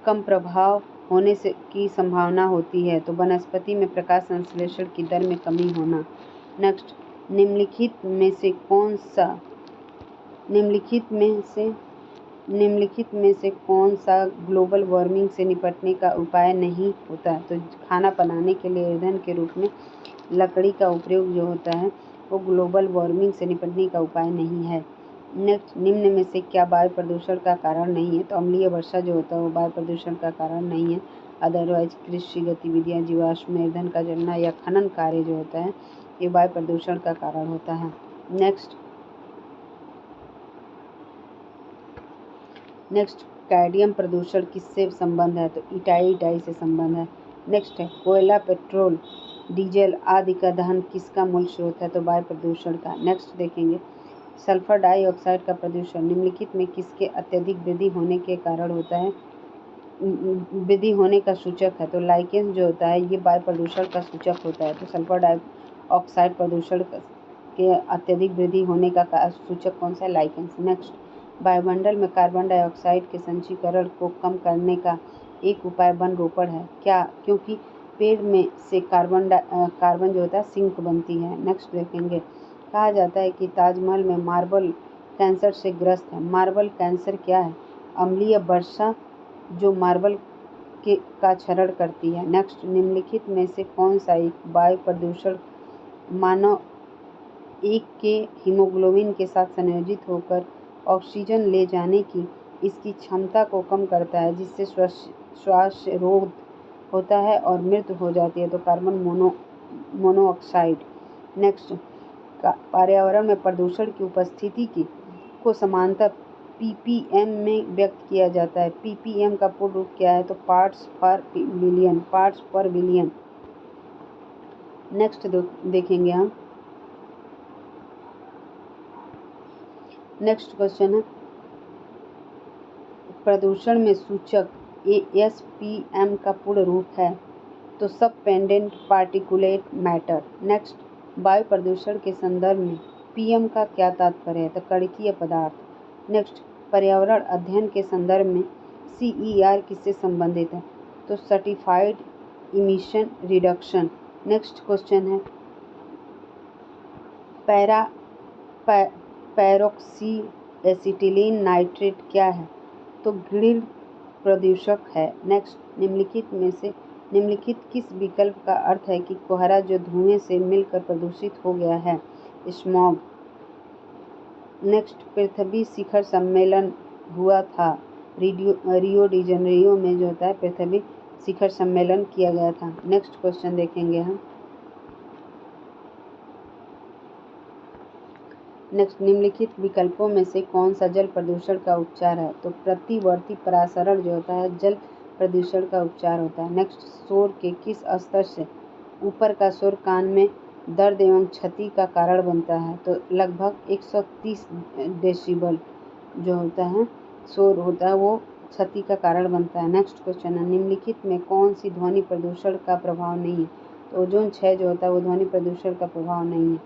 कम प्रभाव होने से की संभावना होती है? तो वनस्पति में प्रकाश संश्लेषण की दर में कमी होना। नेक्स्ट, निम्नलिखित में से कौन सा ग्लोबल वार्मिंग से निपटने का उपाय नहीं होता? तो खाना बनाने के लिए ईंधन के रूप में लकड़ी का उपयोग जो होता है वो ग्लोबल वार्मिंग से निपटने का उपाय नहीं है। नेक्स्ट, निम्न में से क्या वायु प्रदूषण का कारण नहीं है? तो अम्लीय वर्षा जो होता है वो वायु प्रदूषण का कारण नहीं है। अदरवाइज कृषि गतिविधियाँ, जीवाश्म ईंधन का जलना या खनन कार्य जो होता है ये वायु प्रदूषण का कारण होता है। नेक्स्ट, कैडमियम प्रदूषण किससे संबंध है? तो इटाई से संबंध है। नेक्स्ट है, कोयला, पेट्रोल, डीजल आदि का दहन किसका मूल स्रोत है? तो वायु प्रदूषण का। नेक्स्ट देखेंगे, सल्फर डाइऑक्साइड का प्रदूषण निम्नलिखित में किसके अत्यधिक वृद्धि होने के कारण होता है? वृद्धि होने का सूचक है। तो लाइकेंस जो होता है ये वायु प्रदूषण का सूचक होता है। तो सल्फर डाइऑक्साइड प्रदूषण के अत्यधिक वृद्धि होने का सूचक कौन सा है? लाइकेंस। नेक्स्ट, वायुमंडल में कार्बन डाइऑक्साइड के संचीकरण को कम करने का एक उपाय वन रोपण है क्या? क्योंकि पेड़ में से कार्बन जो होता है सिंक बनती है। नेक्स्ट देखेंगे, कहा जाता है कि ताजमहल में मार्बल कैंसर से ग्रस्त है। मार्बल कैंसर क्या है? अम्लीय वर्षा जो मार्बल का क्षरण करती है। नेक्स्ट, निम्नलिखित में से कौन सा एक वायु प्रदूषण मानव एक के हीमोग्लोबिन के साथ संयोजित होकर ऑक्सीजन ले जाने की इसकी क्षमता को कम करता है, जिससे श्वास रोग होता है और मृत्यु हो जाती है? तो कार्बन मोनोऑक्साइड। नेक्स्ट, पर्यावरण में प्रदूषण की उपस्थिति को समानता ppm में व्यक्त किया जाता है। ppm का पूर्ण रूप क्या है? तो पार्ट्स पर बिलियन। नेक्स्ट देखेंगे हम। नेक्स्ट क्वेश्चन है, प्रदूषण में सूचक ASPM का पूर्ण रूप है? तो सब पेंडेंट पार्टिकुलेट मैटर। नेक्स्ट, वायु प्रदूषण के संदर्भ में PM का क्या तात्पर्य है? तो कणकीय पदार्थ। नेक्स्ट, पर्यावरण अध्ययन के संदर्भ में CER किससे संबंधित है? तो certified emission reduction. Next question है पैरा पैरोक्सी एसिटिलीन नाइट्रेट क्या है? तो गृह प्रदूषक है। नेक्स्ट निम्नलिखित किस विकल्प का अर्थ है कि कोहरा जो धुएं से मिलकर प्रदूषित हो गया है? स्मॉग। नेक्स्ट पृथ्वी शिखर सम्मेलन हुआ था रियो डी जेनेरियो में जो होता है पृथ्वी शिखर सम्मेलन किया गया था। नेक्स्ट क्वेश्चन देखेंगे हम। नेक्स्ट निम्नलिखित विकल्पों में से कौन सा जल प्रदूषण का उपचार है? तो प्रतिवर्ती परासरण जो होता है जल प्रदूषण का उपचार होता है। नेक्स्ट शोर के किस स्तर से ऊपर का शोर कान में दर्द एवं क्षति का कारण बनता है? तो लगभग 130 डेसिबल जो होता है शोर होता है वो क्षति का कारण बनता है। नेक्स्ट क्वेश्चन है निम्नलिखित में कौन सी ध्वनि प्रदूषण का प्रभाव नहीं है? तो ओजोन क्षय जो होता है वो ध्वनि प्रदूषण का प्रभाव नहीं है।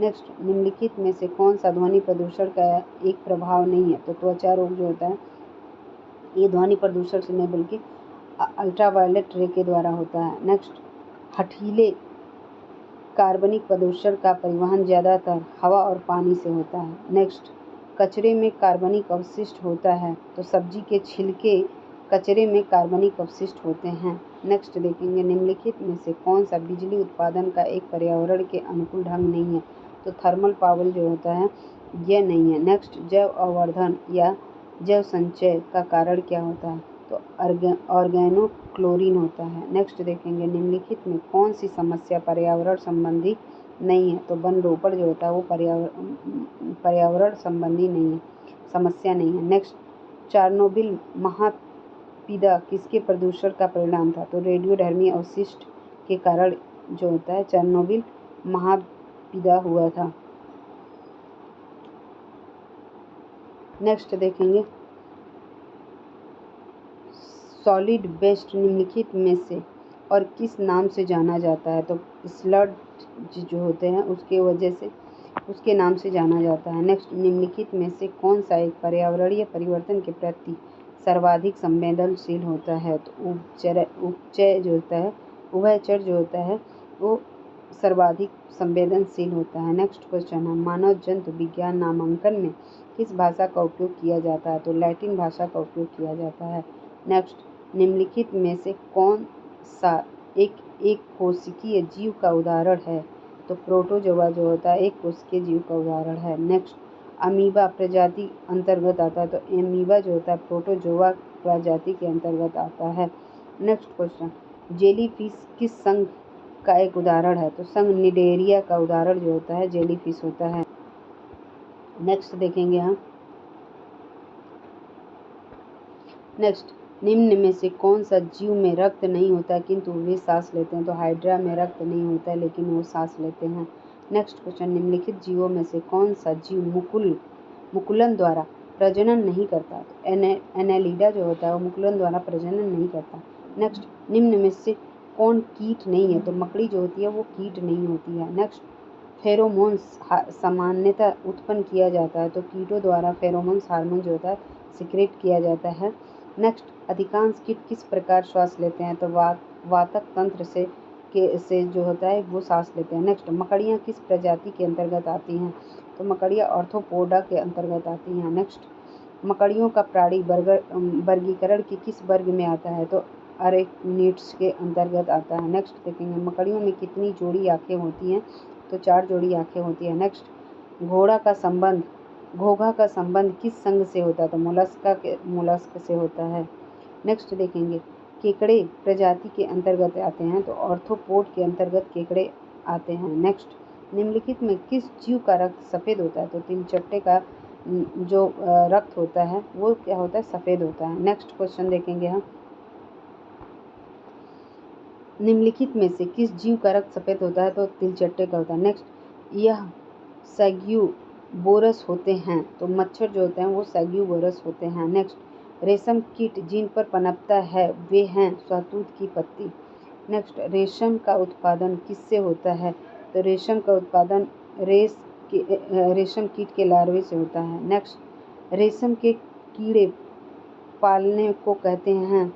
नेक्स्ट निम्नलिखित में से कौन सा ध्वनि प्रदूषण का एक प्रभाव नहीं है? तो त्वचा रोग जो होता है ये ध्वनि प्रदूषण से नहीं बल्कि अल्ट्रावायलेट रे के द्वारा होता है। नेक्स्ट हठीले कार्बनिक प्रदूषण का परिवहन ज़्यादातर हवा और पानी से होता है। नेक्स्ट कचरे में कार्बनिक अवशिष्ट होता है तो सब्जी के छिलके कचरे में कार्बनिक अवशिष्ट होते हैं। नेक्स्ट देखेंगे निम्नलिखित में से कौन सा बिजली उत्पादन का एक पर्यावरण के अनुकूल ढंग नहीं है? तो थर्मल पावर जो होता है यह नहीं है। नेक्स्ट जैव आवर्धन या जैव संचय का कारण क्या होता है? तो ऑर्गेनोक्लोरीन होता है। नेक्स्ट देखेंगे निम्नलिखित में कौन सी समस्या पर्यावरण संबंधी नहीं है? तो वन रोपण जो होता है वो पर्यावरण संबंधी नहीं है, समस्या नहीं है। नेक्स्ट चार्नोबिल महापीड़ा किसके प्रदूषण का परिणाम था? तो रेडियोधर्मी अवशिष्ट के कारण जो होता है चार्नोबिल महापीड़ा हुआ था। नेक्स्ट देखेंगे सॉलिड वेस्ट निम्नलिखित में से और किस नाम से जाना जाता है? तो स्लज जो होते हैं उसके वजह से उसके नाम से जाना जाता है। नेक्स्ट निम्नलिखित में से कौन सा एक पर्यावरणीय परिवर्तन के प्रति सर्वाधिक संवेदनशील होता है? तो उभयचर जो होता है वो सर्वाधिक संवेदनशील होता है। नेक्स्ट क्वेश्चन है मानव जंतु विज्ञान नामांकन में किस भाषा का उपयोग किया जाता है? तो लैटिन भाषा का उपयोग किया जाता है। नेक्स्ट निम्नलिखित में से कौन सा एक कोशिकीय जीव का उदाहरण है? तो प्रोटोजोआ जो होता है एक कोशिकीय जीव का उदाहरण है। नेक्स्ट अमीबा प्रजाति अंतर्गत आता है तो अमीबा जो होता है प्रोटोजोआ प्रजाति के अंतर्गत आता है। नेक्स्ट क्वेश्चन जेलीफिश किस संघ का एक उदाहरण है? तो संघ निडेरिया का उदाहरण जो होता है जेलीफिश होता है। नेक्स्ट देखेंगे हम नेक्स्ट निम्न में से कौन सा जीव में रक्त नहीं होता किंतु वे सांस लेते हैं? तो हाइड्रा में रक्त नहीं होता है लेकिन वो सांस लेते हैं। नेक्स्ट क्वेश्चन निम्नलिखित जीवों में से कौन सा जीव मुकुलन द्वारा प्रजनन नहीं करता? तो एनेलिडा जो होता है वो मुकुलन द्वारा प्रजनन नहीं करता। नेक्स्ट निम्न में से कौन कीट नहीं है? तो मकड़ी जो होती है वो कीट नहीं होती है। नेक्स्ट फेरोमोन्स सामान्यतः उत्पन्न किया जाता है तो कीटों द्वारा फेरोमोन्स हार्मोन जो होता है सिक्रेट किया जाता है। नेक्स्ट अधिकांश कीट किस प्रकार श्वास लेते हैं? तो वातक तंत्र से जो होता है वो सांस लेते हैं। नेक्स्ट मकड़ियाँ किस प्रजाति के अंतर्गत आती हैं? तो मकड़ियाँ ऑर्थोपोडा के अंतर्गत आती हैं। नेक्स्ट मकड़ियों का प्राणी वर्गीकरण की किस वर्ग में आता है? तो अरेक्निड्स के अंतर्गत आता है। नेक्स्ट देखेंगे मकड़ियों में कितनी जोड़ी आँखें होती हैं? तो 4 जोड़ी आँखें होती हैं। नेक्स्ट घोघा का संबंध किस संघ से होता है? तो मोलस्क से होता है। नेक्स्ट देखेंगे केकड़े प्रजाति के अंतर्गत आते हैं तो ऑर्थोपोड के अंतर्गत केकड़े आते हैं। नेक्स्ट निम्नलिखित में किस जीव का रक्त सफ़ेद होता है? तो तिलचट्टे का जो रक्त होता है वो क्या होता है? सफ़ेद होता है। नेक्स्ट क्वेश्चन देखेंगे हम निम्नलिखित में से किस जीव का रक्त सफ़ेद होता है? तो तिलचट्टे का होता है। नेक्स्ट यह सैग्यूबोरस होते हैं तो मच्छर जो होते हैं वो सैग्यूबोरस होते हैं। नेक्स्ट रेशम कीट जिन पर पनपता है वे हैं शहतूत की पत्ती। नेक्स्ट रेशम का उत्पादन किससे होता है? तो रेशम का उत्पादन रेशम कीट के लार्वे से होता है। नेक्स्ट रेशम के कीड़े पालने को कहते हैं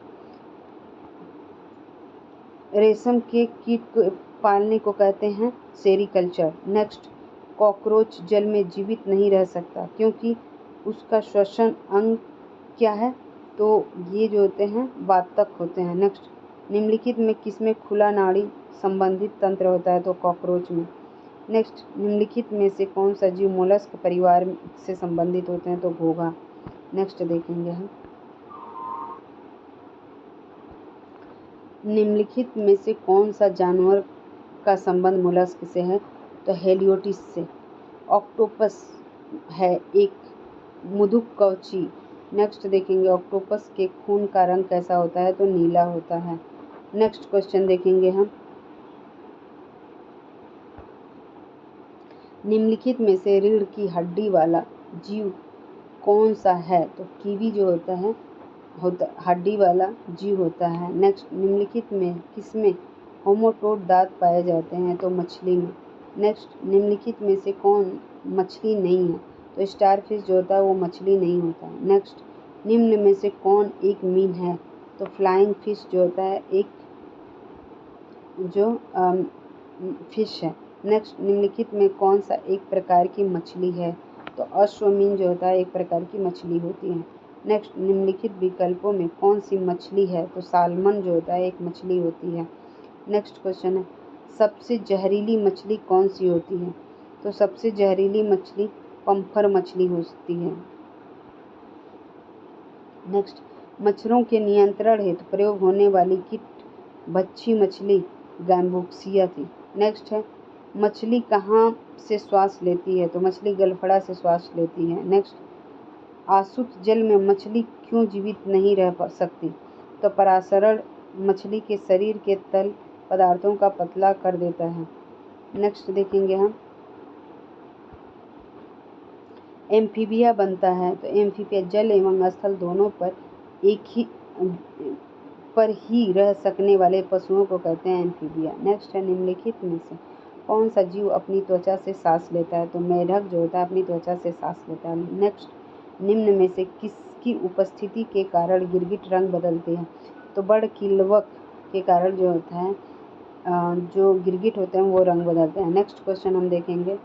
रेशम के कीट पालने को कहते हैं सेरीकल्चर। नेक्स्ट, कॉकरोच जल में जीवित नहीं रह सकता क्योंकि उसका श्वसन अंग क्या है, तो ये जो होते हैं वातक होते हैं। नेक्स्ट, निम्नलिखित में किसमें खुला नाड़ी संबंधित तंत्र होता है, तो कॉकरोच में। नेक्स्ट, निम्नलिखित में से कौन सा जीव मोलस्क परिवार से संबंधित होते हैं, तो घोंघा। नेक्स्ट देखेंगे हम, निम्नलिखित में से कौन सा जानवर का संबंध मोलस्क से है, तो हेलियोटिस से। ऑक्टोपस है एक मृदुकवची। नेक्स्ट देखेंगे, ऑक्टोपस के खून का रंग कैसा होता है, तो नीला होता है। नेक्स्ट क्वेश्चन देखेंगे हम, निम्नलिखित में से रीढ़ की हड्डी वाला जीव कौन सा है, तो कीवी जो होता हड्डी वाला जीव होता है। नेक्स्ट, निम्नलिखित में किसमें होमोटोड दांत पाए जाते हैं, तो मछली में। नेक्स्ट, निम्नलिखित में से कौन मछली नहीं है, तो स्टारफिश जो होता है वो मछली नहीं होता है। नेक्स्ट, निम्न में से कौन एक मीन है, तो फ्लाइंग फिश जो होता है एक जो फिश है। नेक्स्ट, निम्नलिखित में कौन सा एक प्रकार की मछली है, तो अश्वमीन जो होता है एक प्रकार की मछली होती है। नेक्स्ट, निम्नलिखित विकल्पों में कौन सी मछली है, तो साल्मन जो होता है एक मछली होती है। नेक्स्ट क्वेश्चन है, सबसे जहरीली मछली कौन सी होती है, तो सबसे जहरीली मछली पम्फर मछली होती है। नेक्स्ट, मच्छरों के नियंत्रण हेतु प्रयोग होने वाली कीट भक्षी मछली गैम्बुक्सिया थी। नेक्स्ट है, मछली कहाँ से श्वास लेती है, तो मछली गलफड़ा से श्वास लेती है। नेक्स्ट, आसुत जल में मछली क्यों जीवित नहीं रह सकती, तो परासरण मछली के शरीर के तल पदार्थों का पतला कर देता है। नेक्स्ट देखेंगे हम, एम्फीबिया बनता है, तो एम्फीबिया जल एवं स्थल दोनों पर ही रह सकने वाले पशुओं को कहते हैं एम्फीबिया। नेक्स्ट है, निम्नलिखित में से कौन सा जीव अपनी त्वचा से सांस लेता है, तो मेढक जो होता है अपनी त्वचा से सांस लेता है। नेक्स्ट, निम्न में से किसकी उपस्थिति के कारण गिरगिट रंग बदलते हैं, तो बड़किलवक के कारण जो होता है जो गिरगिट होते हैं वो रंग बदलते हैं। नेक्स्ट क्वेश्चन हम देखेंगे,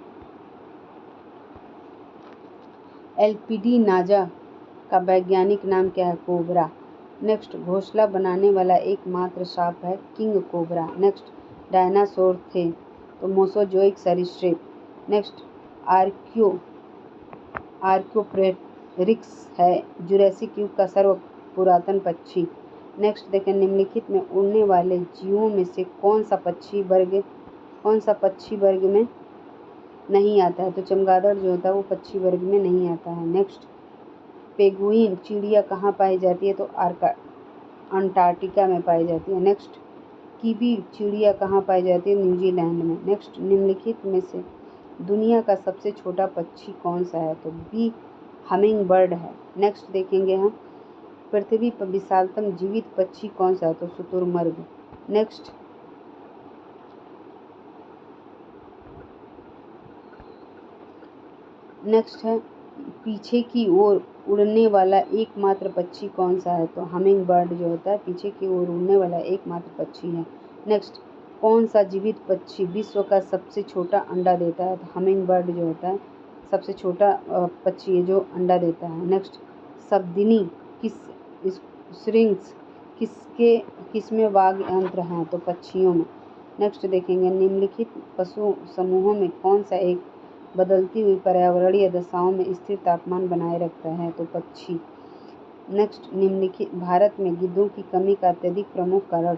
एल्पिडी नाजा का वैज्ञानिक नाम क्या है, कोबरा। नेक्स्ट, घोंसला बनाने वाला एकमात्र सांप है किंग कोबरा। नेक्स्ट, डायनासोर थे, तो मोसोजोइक सरीसृप। नेक्स्ट, आर्क्योप्टेरिक्स है जुरासिक युग का सर्व पुरातन पक्षी। नेक्स्ट देखें, निम्नलिखित में उड़ने वाले जीवों में से कौन सा पक्षी वर्ग में नहीं आता है, तो चमगादड़ जो होता है वो पक्षी वर्ग में नहीं आता है। नेक्स्ट, पेंगुइन चिड़िया कहाँ पाई जाती है, तो अंटार्कटिका में पाई जाती है। नेक्स्ट, कीवी चिड़िया कहाँ पाई जाती है, न्यूजीलैंड में। नेक्स्ट, निम्नलिखित में से दुनिया का सबसे छोटा पक्षी कौन सा है, तो बी हमिंग बर्ड है। नेक्स्ट देखेंगे हम, पृथ्वी पर विशालतम जीवित पक्षी कौन सा है, तो शुतुरमुर्ग। नेक्स्ट है, पीछे की ओर उड़ने वाला एकमात्र पक्षी कौन सा है, तो हमिंग बर्ड जो होता है पीछे की ओर उड़ने वाला एकमात्र पक्षी है। नेक्स्ट, कौन सा जीवित पक्षी विश्व का सबसे छोटा अंडा देता है, तो हमिंग बर्ड जो होता है सबसे छोटा पक्षी है जो अंडा देता है। नेक्स्ट, शब्दिनी श्रिंक्स किसमें वाग यंत्र हैं, तो पक्षियों में। नेक्स्ट देखेंगे, निम्नलिखित पशु समूहों में कौन सा एक बदलती हुई पर्यावरणीय दशाओं में स्थिर तापमान बनाए रखता है, तो पक्षी। नेक्स्ट, निम्नलिखित भारत में गिद्धों की कमी का अत्यधिक प्रमुख कारण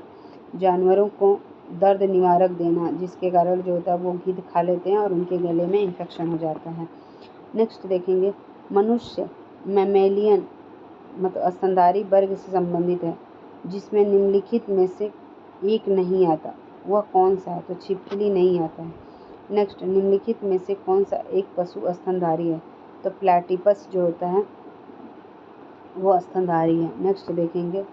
जानवरों को दर्द निवारक देना, जिसके कारण जो होता है वो गिद्ध खा लेते हैं और उनके गले में इन्फेक्शन हो जाता है। नेक्स्ट देखेंगे, मनुष्य मैमेलियन मतलब स्तनधारी वर्ग से संबंधित है जिसमें निम्नलिखित में से एक नहीं आता, वह कौन सा है, तो छिपकली नहीं आता है। नेक्स्ट, निम्नलिखित में से कौन सा एक पशु स्तनधारी है, तो प्लैटिपस जो होता है वो स्तनधारी है। नेक्स्ट देखेंगे,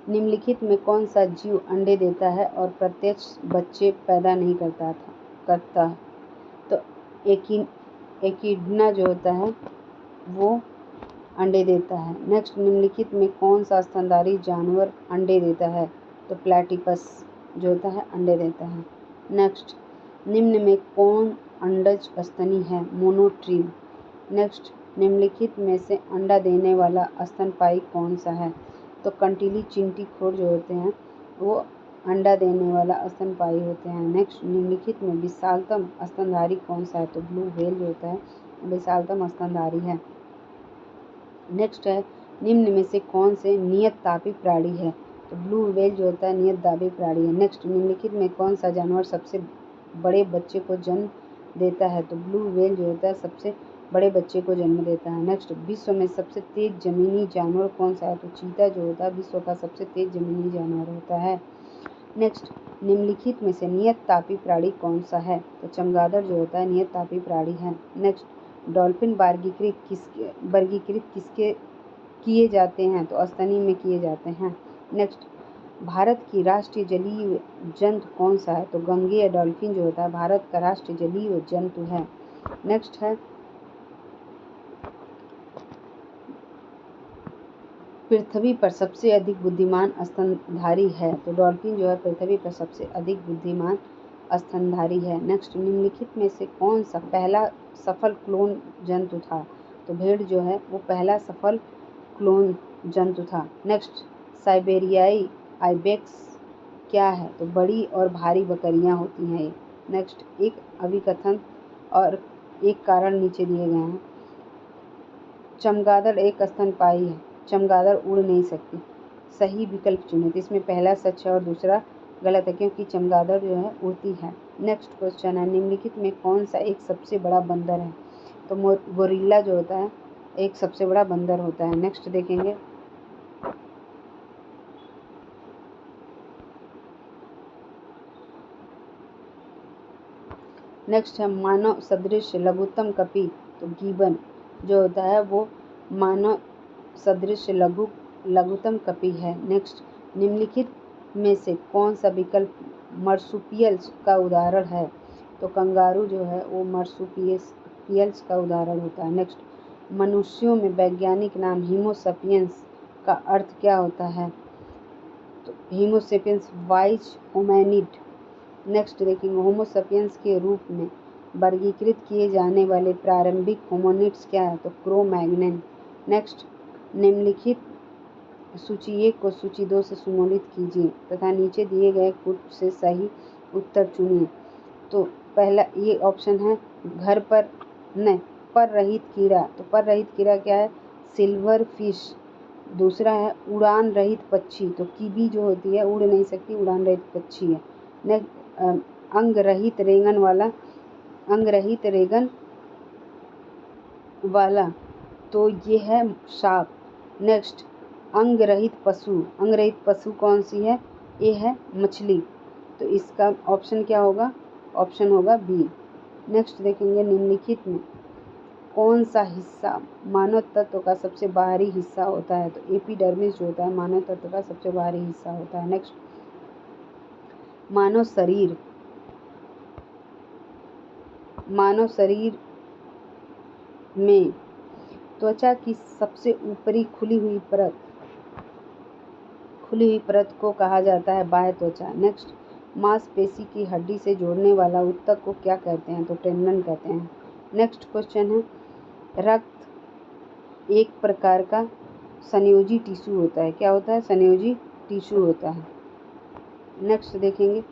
निम्नलिखित में कौन सा जीव अंडे देता है और प्रत्यक्ष बच्चे पैदा नहीं करता है, तो एकिडना जो होता है वो अंडे देता है। नेक्स्ट, निम्नलिखित में कौन सा स्तनधारी जानवर अंडे देता है? तो प्लेटिपस जो होता है अंडे देता है। नेक्स्ट, निम्न में कौन अंडज स्तनी है? मोनोट्रीम। नेक्स्ट, निम्नलिखित में से अंडा देने वाला स्तनपायी कौन सा है? तो कंटीली चिंटीखोर जो होते हैं वो अंडा देने वाला स्तनपायी होते हैं। नेक्स्ट, निम्नलिखित में विशालतम स्तनधारी कौन सा है? तो ब्लू व्हेल जो होता है विशालतम स्तनधारी है। नेक्स्ट है, निम्न में से कौन से नियततापी प्राणी है? तो ब्लू व्हेल जो होता है नियततापी प्राणी है। नेक्स्ट, निम्नलिखित में कौन सा जानवर सबसे बड़े बच्चे को जन्म देता है? तो ब्लू व्हेल जो होता है सबसे बड़े बच्चे को जन्म देता है। नेक्स्ट, विश्व में सबसे तेज जमीनी जानवर कौन सा है? तो चीता जो होता है विश्व का सबसे तेज जमीनी जानवर होता है। नेक्स्ट, निम्नलिखित में से नियततापी प्राणी कौन सा है? तो चमगादड़ जो होता है नियततापी प्राणी है। नेक्स्ट, डॉल्फिन वर्गीकृत किसके किए जाते हैं? तो स्तनी में किए जाते हैं। नेक्स्ट, भारत की राष्ट्रीय जलीय जंतु कौन सा है? तो गंगेय डॉल्फिन जो होता है भारत का राष्ट्रीय जलीय जंतु है। नेक्स्ट है, पृथ्वी पर सबसे अधिक बुद्धिमान स्तनधारी है? तो डॉल्फिन जो है पृथ्वी पर सबसे अधिक बुद्धिमान स्तनधारी है। नेक्स्ट, निम्नलिखित में से कौन सा पहला सफल क्लोन जंतु था? तो भेड़ जो है वो पहला सफल क्लोन जंतु था। नेक्स्ट, साइबेरियाई आइबेक्स क्या है? तो बड़ी और भारी बकरियां होती हैं ये। नेक्स्ट, एक अभिकथन और एक कारण नीचे दिए गए हैं। चमगादड़ एक स्तनपायी है, चमगादड़ उड़ नहीं सकती। सही विकल्प चुनें। तो इसमें पहला सच है और दूसरा गलत है क्योंकि चमगादड़ जो है उड़ती है। नेक्स्ट क्वेश्चन है, निम्नलिखित में कौन सा एक सबसे बड़ा बंदर है? तो गोरिल्ला जो होता है एक सबसे बड़ा बंदर होता है। नेक्स्ट देखेंगे, नेक्स्ट है मानव सदृश लघुत्तम कपि। तो गीबन जो होता है वो मानव सदृश लघुत्तम कपि है। नेक्स्ट, निम्नलिखित में से कौन सा विकल्प मर्सुपियल्स का उदाहरण है? तो कंगारू जो है वो मर्सुपियल्स का उदाहरण होता है। नेक्स्ट, मनुष्यों में वैज्ञानिक नाम होमोसेपियंस का अर्थ क्या होता है? तो होमोसेपियंस वाइज होमैनिड। नेक्स्ट देखेंगे, होमोसेपियंस के रूप में वर्गीकृत किए जाने वाले प्रारंभिक होमोनिड्स क्या है? तो क्रो-मैग्नन। नेक्स्ट, निम्नलिखित सूची 1 को सूची 2 से सुमेलित कीजिए तथा नीचे दिए गए कुछ से सही उत्तर चुनिए। तो पहला ये ऑप्शन है घर पर नहीं पर रहित कीड़ा। तो पर रहित कीड़ा क्या है? Silver fish. दूसरा है उड़ान रहित पक्षी। तो कीवी जो होती है उड़ नहीं सकती, उड़ान रहित पक्षी है। नेक्स्ट, अंग रहित रेंगन वाला तो ये है सांप। नेक्स्ट, अंग रहित पशु कौन सी है? ये है मछली। तो इसका ऑप्शन क्या होगा? ऑप्शन होगा बी। नेक्स्ट देखेंगे, निम्नलिखित में कौन सा हिस्सा मानव तत्व का सबसे बाहरी हिस्सा होता है? तो एपिडर्मिस जो होता है मानव तत्व का सबसे बाहरी हिस्सा होता है। नेक्स्ट, मानव शरीर में त्वचा की सबसे ऊपरी खुली हुई परत को कहा जाता है बाह्य त्वचा। नेक्स्ट, मांसपेशी की हड्डी से जोड़ने वाला ऊतक को क्या कहते हैं? तो टेंडन कहते हैं। नेक्स्ट क्वेश्चन है, रक्त एक प्रकार का संयोजी टिश्यू होता है। क्या होता है? संयोजी टिश्यू होता है। नेक्स्ट देखेंगे,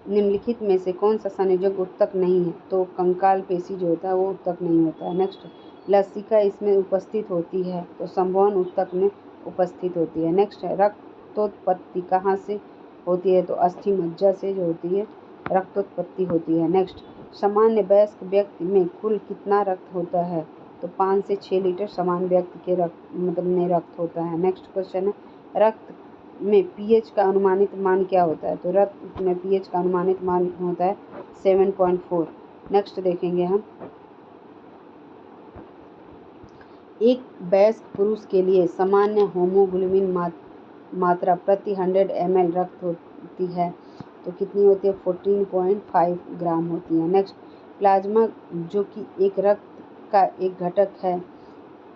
निम्नलिखित में से कौन सा संयोजक ऊतक नहीं है? तो कंकाल पेशी जो होता है वो ऊतक नहीं होता है। नेक्स्ट, लसिका इसमें उपस्थित होती है तो संवहन ऊतक में उपस्थित होती है। नेक्स्ट है, रक्तोत्पत्ति कहाँ से होती है? तो अस्थि मज्जा से जो होती है रक्तोत्पत्ति होती है। नेक्स्ट, सामान्य वयस्क व्यक्ति में कुल कितना रक्त होता है? तो 5 से 6 लीटर सामान्य व्यक्ति के रक्त होता है। नेक्स्ट क्वेश्चन है, रक्त में पीएच का अनुमानित मान क्या होता है? तो रक्त में पीएच का अनुमानित मान होता है 7.4। नेक्स्ट देखेंगे हम, एक वयस्क पुरुष के लिए सामान्य होमोग्लोबिन मात्रा प्रति 100 ml रक्त होती है तो कितनी होती है? 14.5 ग्राम होती है। नेक्स्ट, प्लाज्मा जो कि एक रक्त का एक घटक है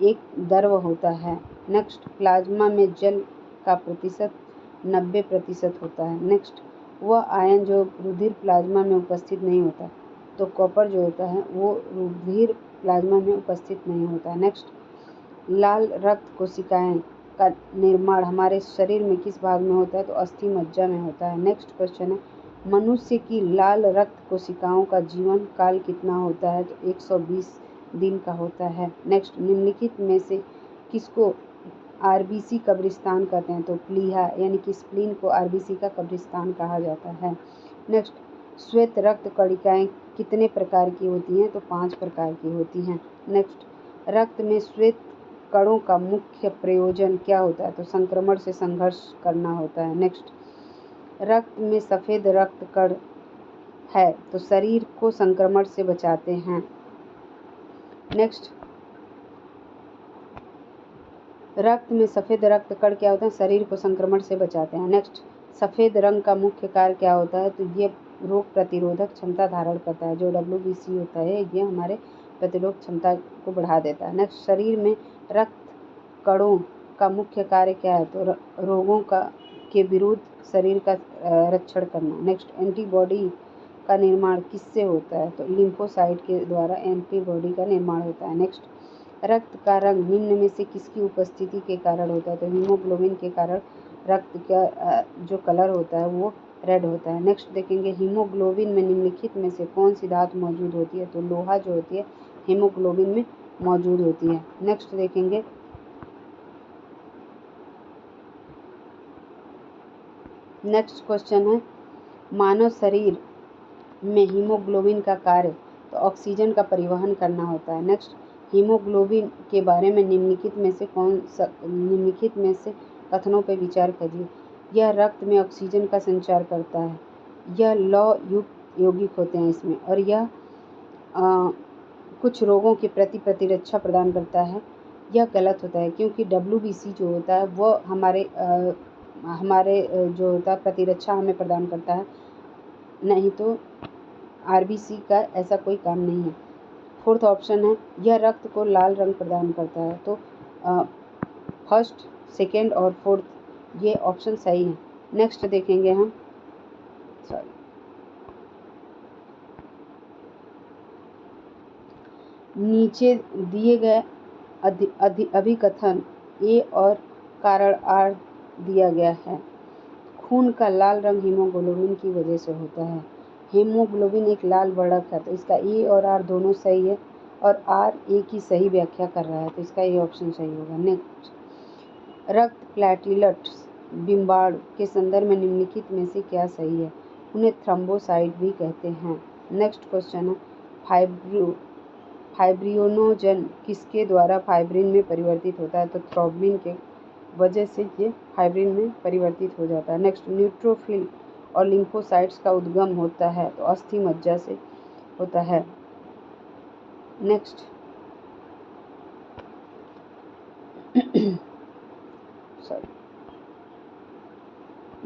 एक द्रव होता है। नेक्स्ट, प्लाज्मा में जल का प्रतिशत 90% होता है। नेक्स्ट, वह आयन जो रुधिर प्लाज्मा में उपस्थित नहीं होता, तो कॉपर जो होता है वो रुधिर प्लाज्मा में उपस्थित नहीं होता है। नेक्स्ट, लाल रक्त कोशिकाएं का निर्माण हमारे शरीर में किस भाग में होता है, तो अस्थि मज्जा में होता है। नेक्स्ट क्वेश्चन है, मनुष्य की लाल रक्त कोशिकाओं का जीवन काल कितना होता है, तो 120 दिन का होता है। नेक्स्ट, निम्नलिखित में से किसको आरबीसी कब्रिस्तान कहते हैं, तो प्लीहा यानी कि स्प्लीन को आरबीसी का कब्रिस्तान कहा जाता है। नेक्स्ट, श्वेत रक्त कणिकाएं कितने प्रकार की होती हैं, तो 5 प्रकार की होती हैं। नेक्स्ट, रक्त में श्वेत कणों का मुख्य प्रयोजन क्या होता है, तो संक्रमण से संघर्ष करना होता है। नेक्स्ट, रक्त में सफ़ेद रक्त कण है तो शरीर को संक्रमण से बचाते हैं। नेक्स्ट, रक्त में सफ़ेद रक्त कण क्या होता है, शरीर को संक्रमण से बचाते हैं। नेक्स्ट, सफ़ेद रंग का मुख्य कार्य क्या होता है, तो ये रोग प्रतिरोधक क्षमता धारण करता है। जो WBC होता है ये हमारे प्रतिरोधक क्षमता को बढ़ा देता है। नेक्स्ट, शरीर में रक्त कणों का मुख्य कार्य क्या है, तो रोगों के विरुद्ध शरीर का रक्षण करना। नेक्स्ट, एंटीबॉडी का निर्माण किससे होता है, तो लिम्फोसाइट के द्वारा एंटीबॉडी का निर्माण होता है। नेक्स्ट, रक्त का रंग निम्न में से किसकी उपस्थिति के कारण होता है, तो हीमोग्लोबिन के कारण रक्त का जो कलर होता है वो रेड होता है। नेक्स्ट देखेंगे, हीमोग्लोबिन में निम्नलिखित में से कौन सी धातु मौजूद होती है, तो लोहा जो होती है हीमोग्लोबिन में मौजूद होती है। नेक्स्ट देखेंगे, नेक्स्ट क्वेश्चन है, मानव शरीर में हीमोग्लोबिन का कार्य तो ऑक्सीजन का परिवहन करना होता है। नेक्स्ट, हीमोग्लोबिन के बारे में निम्नलिखित में से कथनों पर विचार करिए। यह रक्त में ऑक्सीजन का संचार करता है, यह लौ युक्त यौगिक होते हैं इसमें, और यह कुछ रोगों के प्रति प्रतिरक्षा प्रदान करता है। यह गलत होता है क्योंकि WBC जो होता है वो हमारे जो होता है प्रतिरक्षा हमें प्रदान करता है, नहीं तो RBC का ऐसा कोई काम नहीं है। फोर्थ ऑप्शन है, यह रक्त को लाल रंग प्रदान करता है, तो फर्स्ट, सेकेंड और फोर्थ ये ऑप्शन सही है। नेक्स्ट देखेंगे हम, नीचे दिए गए अभिकथन A और कारण R दिया गया है। खून का लाल रंग हीमोग्लोबिन की वजह से होता है। हीमोग्लोबिन एक लाल वर्णक है, तो इसका A और R दोनों सही है, और R A की सही व्याख्या कर रहा है, तो इसका ये ऑप्शन सही होगा। नेक्स्ट, रक्त प्लेटलेट्स डिम्बाणु के संदर्भ में निम्नलिखित में से क्या सही है, उन्हें थ्रोम्बोसाइट भी कहते हैं। नेक्स्ट क्वेश्चन है, फाइब्रिनोजन किसके द्वारा फाइब्रिन में परिवर्तित होता है, तो थ्रोम्बिन के वजह से ये फाइब्रिन में परिवर्तित हो जाता है। नेक्स्ट, न्यूट्रोफिल और लिम्फोसाइट्स का उद्गम होता है, तो अस्थि मज्जा से होता है। नेक्स्ट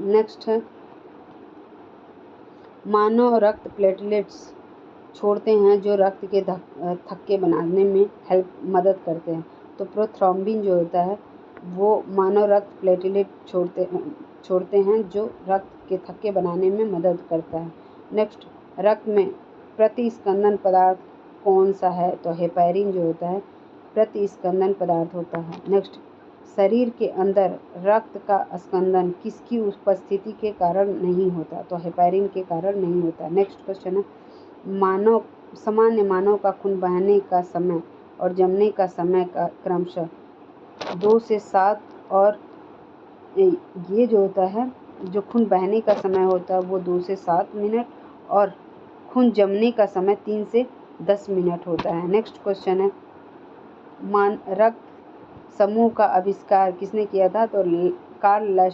नेक्स्ट है, मानव रक्त प्लेटलेट्स छोड़ते हैं जो रक्त के थक्के बनाने में मदद करते हैं, तो प्रोथ्रोम्बिन जो होता है वो मानव रक्त प्लेटलेट छोड़ते हैं जो रक्त के थक्के बनाने में मदद करता है। नेक्स्ट, रक्त में प्रतिस्पंदन पदार्थ कौन सा है, तो हेपैरिन जो होता है प्रतिस्पंदन पदार्थ होता है। नेक्स्ट, शरीर के अंदर रक्त का स्पंदन किसकी उपस्थिति के कारण नहीं होता, तो हेपैरिन के कारण नहीं होता। नेक्स्ट क्वेश्चन है, सामान्य मानव का खून बहने का समय और जमने का समय का क्रमशः 2 से 7 और ये जो होता है जो खून बहने का समय होता है वो 2 से 7 मिनट और खून जमने का समय 3 से 10 मिनट होता है। नेक्स्ट क्वेश्चन है, रक्त समूह का आविष्कार किसने किया था, तो कार्ल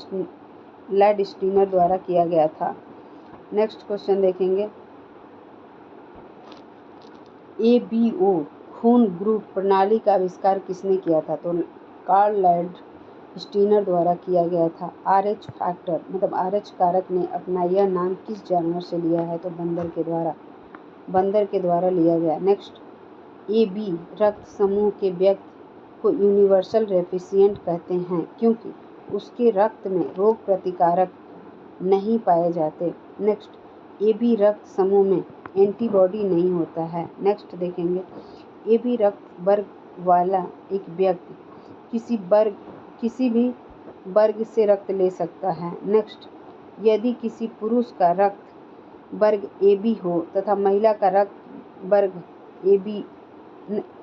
लैंडस्टीनर द्वारा किया गया था। नेक्स्ट क्वेश्चन देखेंगे, ABO खून ग्रुप प्रणाली का आविष्कार किसने किया था, तो कार्ल लैंडस्टीनर द्वारा किया गया था। RH फैक्टर मतलब RH कारक ने अपना यह नाम किस जानवर से लिया है, तो बंदर के द्वारा लिया गया। नेक्स्ट, AB रक्त समूह के व्यक्त को यूनिवर्सल रेफिशिएंट कहते हैं क्योंकि उसके रक्त में रोग प्रतिकारक नहीं पाए जाते। नेक्स्ट, AB रक्त समूह में एंटीबॉडी नहीं होता है। नेक्स्ट देखेंगे, AB रक्त वर्ग वाला एक व्यक्ति किसी भी वर्ग से रक्त ले सकता है। नेक्स्ट, यदि किसी पुरुष का रक्त वर्ग AB हो तथा महिला का रक्त वर्ग AB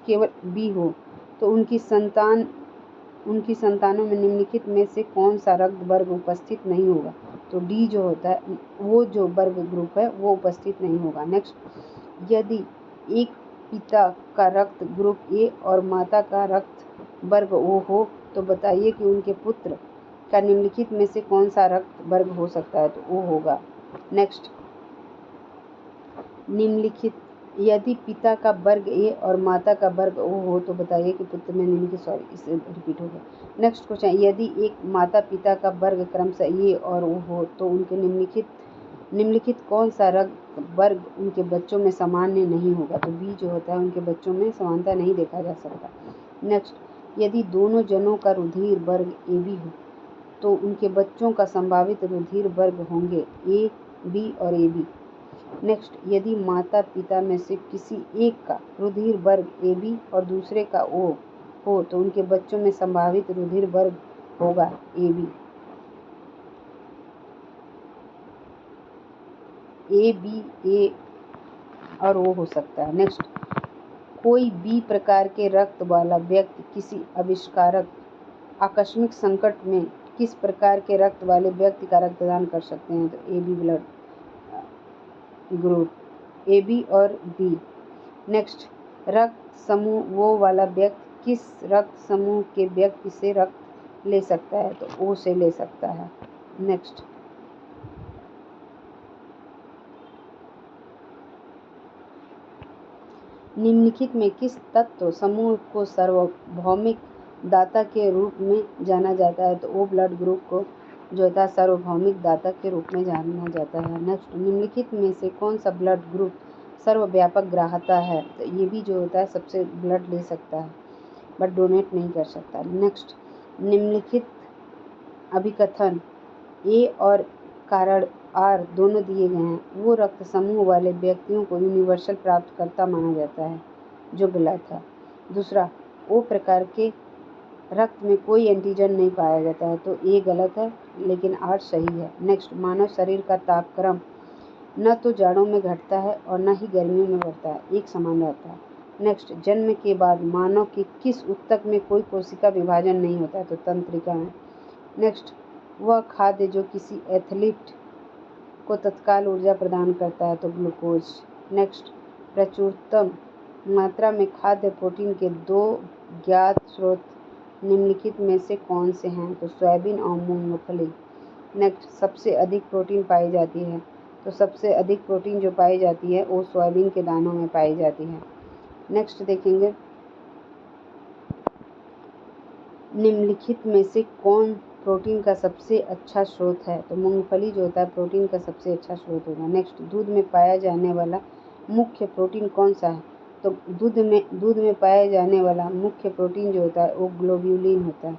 केवल B हो तो उनकी संतानों में निम्नलिखित में से कौन सा रक्त वर्ग उपस्थित नहीं होगा? तो D जो होता है, वो जो वर्ग ग्रुप है वो उपस्थित नहीं होगा। नेक्स्ट, यदि एक पिता का रक्त ग्रुप A और माता का रक्त वर्ग O हो तो बताइए कि उनके पुत्र का निम्नलिखित में से कौन सा रक्त वर्ग हो सकता है? तो O होगा। नेक्स्ट, निम्नलिखित यदि पिता का वर्ग A और माता का वर्ग O हो तो बताइए कि पुत्र में निम्नलिखित इसे रिपीट हो गया। नेक्स्ट क्वेश्चन, यदि एक माता पिता का वर्ग क्रमशः A और O हो तो उनके निम्नलिखित कौन सा रक्त वर्ग उनके बच्चों में सामान्य नहीं होगा? तो B जो होता है, उनके बच्चों में समानता नहीं देखा जा सकता। नेक्स्ट, यदि दोनों जनों का रुधिर वर्ग AB हो तो उनके बच्चों का संभावित रुधिर वर्ग होंगे A, B और AB। नेक्स्ट, यदि माता पिता में से किसी एक का रुधिर वर्ग AB और दूसरे का O हो तो उनके बच्चों में संभावित रुधिर वर्ग होगा AB। A, B, A और O हो सकता है। नेक्स्ट, कोई B प्रकार के रक्त वाला व्यक्ति किसी आविष्कारक आकस्मिक संकट में किस प्रकार के रक्त वाले व्यक्ति का रक्तदान कर सकते हैं? तो AB ब्लड ग्रुप, AB और B। नेक्स्ट, रक्त समूह वो वाला व्यक्ति किस रक्त समूह के व्यक्ति से रक्त ले सकता है? तो O से ले सकता है। नेक्स्ट, निम्नलिखित में किस तत्व समूह को सार्वभौमिक दाता के रूप में जाना जाता है? तो O ब्लड ग्रुप को जो होता है सार्वभौमिक दाता के रूप में जाना जाता है। नेक्स्ट, निम्नलिखित में से कौन सा ब्लड ग्रुप सर्वव्यापक ग्राहता है? तो ये भी जो होता है सबसे ब्लड ले सकता है बट डोनेट नहीं कर सकता। नेक्स्ट, निम्नलिखित अभिकथन A और कारण R दोनों दिए गए हैं, वो रक्त समूह वाले व्यक्तियों को यूनिवर्सल प्राप्तकर्ता माना जाता है, जो गलत है। दूसरा, O प्रकार के रक्त में कोई एंटीजन नहीं पाया जाता है, तो A गलत है लेकिन R सही है। नेक्स्ट, मानव शरीर का तापक्रम न तो जाड़ों में घटता है और न ही गर्मियों में बढ़ता है, एक समान रहता है। नेक्स्ट, जन्म के बाद मानव के किस ऊतक में कोई कोशिका विभाजन नहीं होता है? तो तंत्रिका में। नेक्स्ट, वह खाद्य जो किसी एथलीट को तत्काल ऊर्जा प्रदान करता है, तो ग्लूकोज। नेक्स्ट, प्रचुरतम मात्रा में खाद्य प्रोटीन के 2 ज्ञात स्रोत निम्नलिखित में से कौन से हैं? तो सोयाबीन और मूंगफली। नेक्स्ट, सबसे अधिक प्रोटीन पाई जाती है, तो सबसे अधिक प्रोटीन जो पाई जाती है वो सोयाबीन के दानों में पाई जाती है। नेक्स्ट देखेंगे, निम्नलिखित में से कौन प्रोटीन का सबसे अच्छा स्रोत है? तो मूंगफली जो होता है प्रोटीन का सबसे अच्छा स्रोत होगा। नेक्स्ट, दूध में पाया जाने वाला मुख्य प्रोटीन कौन सा है? तो दूध में पाया जाने वाला मुख्य प्रोटीन जो होता है वो ग्लोब्यूलिन होता है।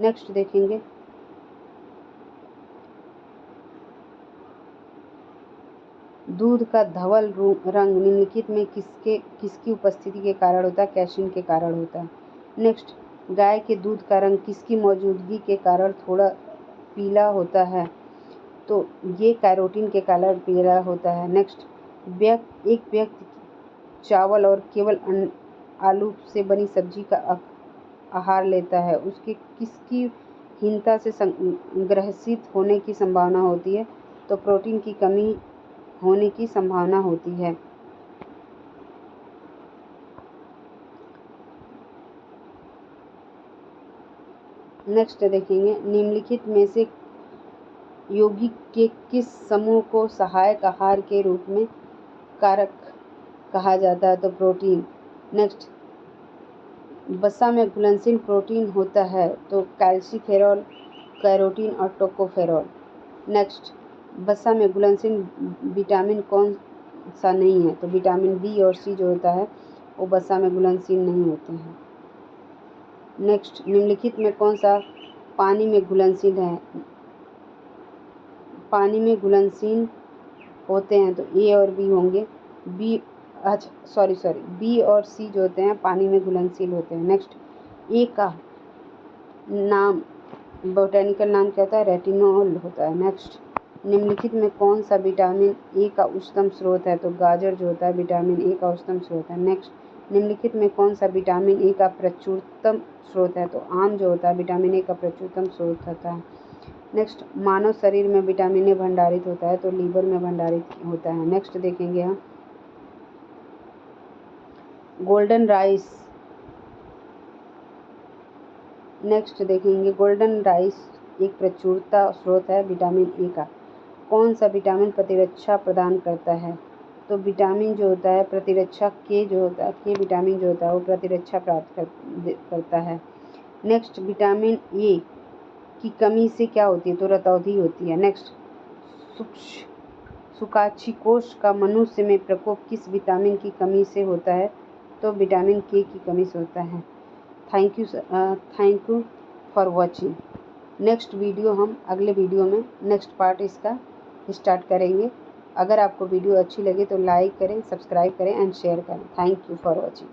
नेक्स्ट देखेंगे, दूध का धवल रंग निम्नलिखित में किसकी उपस्थिति के कारण होता है? कैसीन के कारण होता है। नेक्स्ट, गाय के दूध का रंग किसकी मौजूदगी के कारण थोड़ा पीला होता है? तो ये कैरोटीन के कारण पीला होता है। नेक्स्ट, एक व्यक्ति चावल और केवल आलू से बनी सब्जी का आहार लेता है, उसके किसकी हीनता से ग्रसित होने की संभावना होती है? तो प्रोटीन की कमी होने की संभावना होती है। नेक्स्ट देखेंगे, निम्नलिखित में से यौगिक के किस समूह को सहायक आहार के रूप में कारक कहा जाता है? तो प्रोटीन। नेक्स्ट, वसा में घुलनशील प्रोटीन होता है, तो कैल्सीफेरॉल, कैरोटीन और टोकोफेरॉल। नेक्स्ट, वसा में घुलनशील विटामिन कौन सा नहीं है? तो विटामिन बी और सी जो होता है वो वसा में घुलनशील नहीं होते हैं। नेक्स्ट, निम्नलिखित में कौन सा पानी में घुलनशील है? पानी में घुलनशील होते हैं तो ए और बी होंगे। बी बी और सी जो होते हैं पानी में घुलनशील होते हैं। नेक्स्ट, ए का नाम बोटेनिकल नाम क्या होता है? रेटिनॉल होता है। नेक्स्ट, निम्नलिखित में कौन सा विटामिन ए का उच्चतम स्रोत है? तो गाजर जो होता है विटामिन ए का उच्चतम स्रोत है। नेक्स्ट, निम्नलिखित में कौन सा विटामिन ए का प्रचुरतम स्रोत है? तो आम जो होता है विटामिन ए का प्रचुरतम स्रोत होता है। नेक्स्ट, मानव शरीर में विटामिन ए भंडारित होता है तो लीवर में भंडारित होता है। नेक्स्ट देखेंगे हम गोल्डन राइस। नेक्स्ट देखेंगे गोल्डन राइस एक प्रचुरता स्रोत है विटामिन ए का। कौन सा विटामिन प्रतिरक्षा प्रदान करता है? तो विटामिन जो होता है प्रतिरक्षा के जो होता है के विटामिन जो होता है वो प्रतिरक्षा प्राप्त करता है। नेक्स्ट, विटामिन ए की कमी से क्या होती है? तो रतौंधी होती है। नेक्स्ट, सूक्ष्मकोश का मनुष्य में प्रकोप किस विटामिन की कमी से होता है? तो विटामिन के की कमी से होता है। Thank you for watching. Next video हम अगले वीडियो में नेक्स्ट पार्ट इसका स्टार्ट करेंगे। अगर आपको वीडियो अच्छी लगे तो लाइक करें, सब्सक्राइब करें एंड शेयर करें। Thank you for watching.